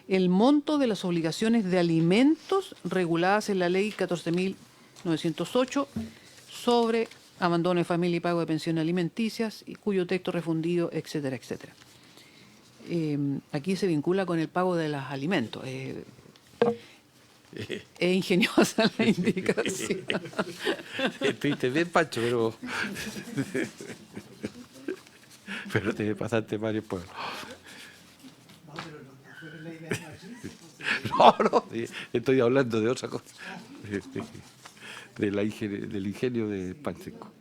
S9: el monto de las obligaciones de alimentos reguladas en la Ley 14.908 sobre abandono de familia y pago de pensiones alimenticias, y cuyo texto refundido, etcétera, etcétera. Aquí se vincula con el pago de los alimentos. Es ingeniosa la indicación.
S1: Estuviste bien, Pancho, pero te pasaste varios pueblos. No, estoy hablando de otra cosa, del ingenio de Pancheco.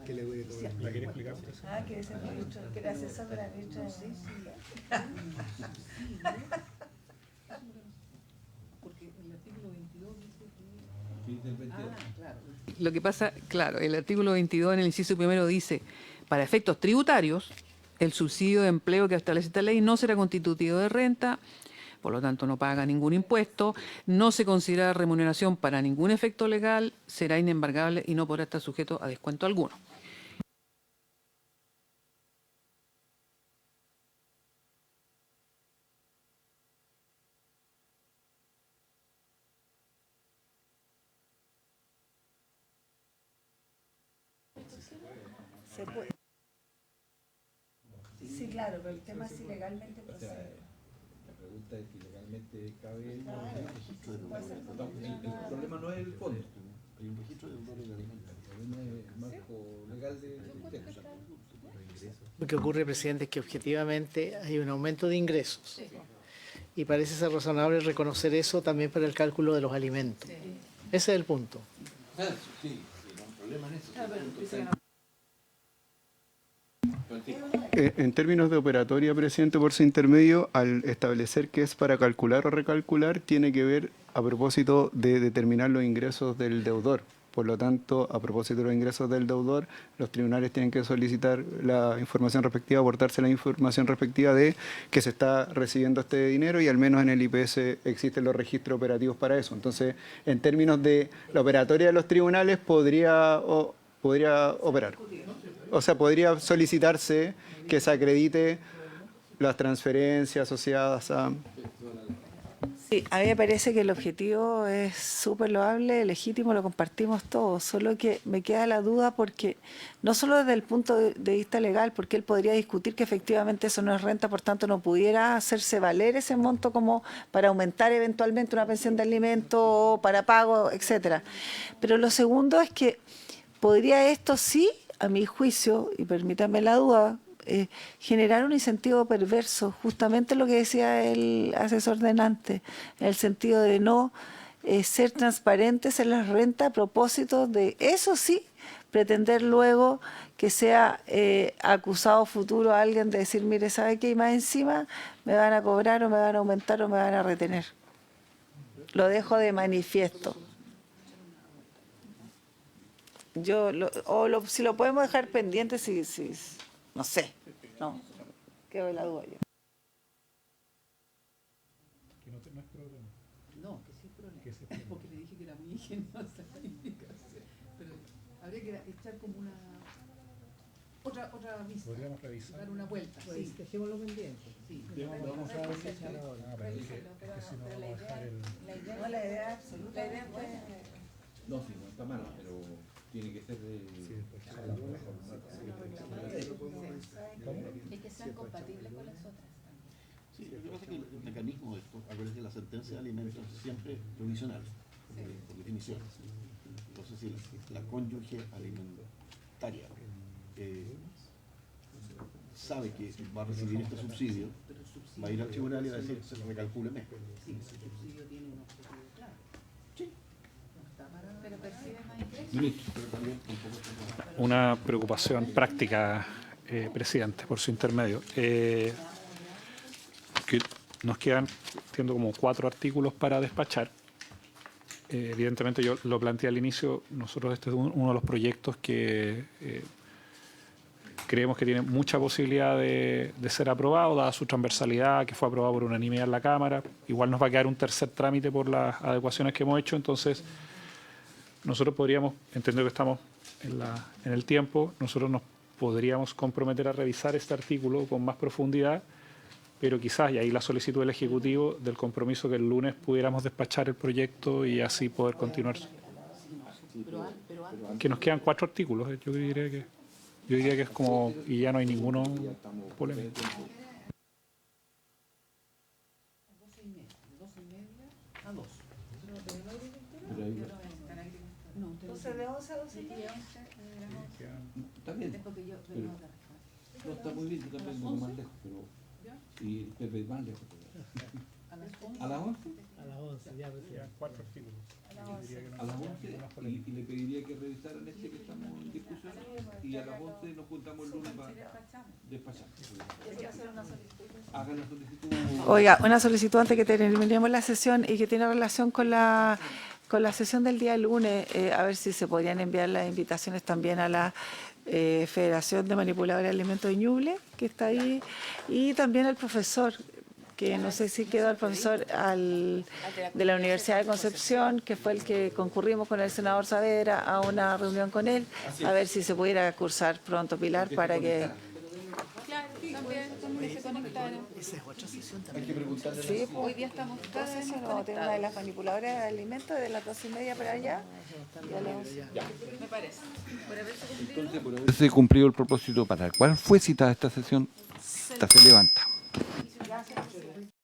S6: ¿Qué le voy a tomar?
S2: ¿La quiere explicar?
S8: Ah, que es el ministro, que era asesor de la ministra de Justicia.
S9: Lo que pasa, claro, el artículo 22 en el inciso primero dice, para efectos tributarios, el subsidio de empleo que establece esta ley no será constitutivo de renta, por lo tanto no paga ningún impuesto, no se considera remuneración para ningún efecto legal, será inembargable y no podrá estar sujeto a descuento alguno.
S8: Se puede. Sí, claro, pero el tema es si legalmente procede.
S1: La pregunta es si legalmente cabe el problema no es el fondo. Hay un registro de deudores de alimentos. El problema es el marco legal del texto.
S4: Lo que ocurre, presidente, es que objetivamente hay un aumento de ingresos. Y parece ser razonable reconocer eso también para el cálculo de los alimentos. Ese es el punto.
S1: Sí, no hay problema en eso.
S6: En términos de operatoria, presidente, por su intermedio, al establecer que es para calcular o recalcular, tiene que ver a propósito de determinar los ingresos del deudor. Por lo tanto, a propósito de los ingresos del deudor, los tribunales tienen que solicitar la información respectiva, aportarse la información respectiva de que se está recibiendo este dinero y al menos en el IPS existen los registros operativos para eso. Entonces, en términos de la operatoria de los tribunales, podría operar. O sea, podría solicitarse que se acredite las transferencias asociadas a...
S8: Sí, a mí me parece que el objetivo es súper loable, legítimo, lo compartimos todos, solo que me queda la duda porque, no solo desde el punto de vista legal, porque él podría discutir que efectivamente eso no es renta, por tanto no pudiera hacerse valer ese monto como para aumentar eventualmente una pensión de alimento, para pago, etcétera. Pero lo segundo es que podría esto sí, a mi juicio, y permítanme la duda, generar un incentivo perverso, justamente lo que decía el asesor delante, en el sentido de no ser transparentes en las rentas a propósito de, eso sí, pretender luego que sea acusado futuro a alguien de decir, mire, ¿sabe qué? Y más encima me van a cobrar o me van a aumentar o me van a retener. Lo dejo de manifiesto. Si lo podemos dejar pendiente, si no sé, no, quedo de la duda yo.
S2: Que no es problema.
S9: No, que sí es problema, porque le dije que era muy ingeniosa la indicación, pero habría que echar como una otra vista.
S2: Podríamos revisar.
S9: Dar una vuelta, sí.
S10: Dejémoslo pendiente.
S9: Sí.
S2: Vamos a revisar. Pero es que si no vamos a dejar el...
S8: La idea absoluta. La idea fue...
S1: No, sí, no está mal, pero tiene que ser de...
S5: Y que sean compatibles con las otras.
S7: Sí, lo que pasa es que el mecanismo de esto, acuérdense que la sentencia de alimentos es siempre provisional, por definición. Entonces, si la cónyuge alimentaria sabe que va a recibir este subsidio, va a ir al tribunal y va a decir, se recalcúleme.
S5: Pero percibe más ingresos.
S1: Ministro.
S2: Una preocupación práctica, presidente, por su intermedio. Que nos quedan, entiendo, como 4 artículos para despachar. Evidentemente, yo lo planteé al inicio, nosotros este es uno de los proyectos que creemos que tiene mucha posibilidad de ser aprobado, dada su transversalidad, que fue aprobado por unanimidad en la Cámara. Igual nos va a quedar un tercer trámite por las adecuaciones que hemos hecho, entonces nosotros podríamos, entendiendo que estamos en el tiempo, nosotros nos podríamos comprometer a revisar este artículo con más profundidad, pero quizás, y ahí la solicitud del Ejecutivo, del compromiso que el lunes pudiéramos despachar el proyecto y así poder continuar. Que nos quedan 4 artículos, yo diría que es como, y ya no hay ninguno polémico.
S8: Entonces, de 11 a 12 y media.
S1: Está bien, pero no está muy bien, yo también vengo más lejos, pero... Y Pepe más lejos. ¿A las 11?
S10: A las 11, ya,
S2: Quedan 4 artículos.
S1: A las 11 y le pediría que revisaran este que estamos en discusión y a las 11 nos juntamos el lunes para despachar. Hagan la solicitud.
S8: Oiga, una solicitud antes que terminemos la sesión y que tiene relación con la sesión del día lunes, a ver si se podrían enviar las invitaciones también a la Federación de Manipuladores de Alimentos de Ñuble, que está ahí, y también al profesor, que no sé si quedó el profesor de la Universidad de Concepción, que fue el que concurrimos con el senador Saavedra a una reunión con él, a ver si se pudiera cursar pronto, Pilar, para que...
S5: Claro, también se conectaron.
S4: Esa es otra sesión
S1: Hay que preguntarle.
S8: Sí,
S5: Hoy día estamos todos
S8: entonces vamos a tener una de las manipuladoras de alimentos de las 12:30 para allá.
S5: me parece. Por haberse cumplido.
S1: Entonces, por haberse cumplido el propósito para el cual fue citada esta sesión, esta se levanta.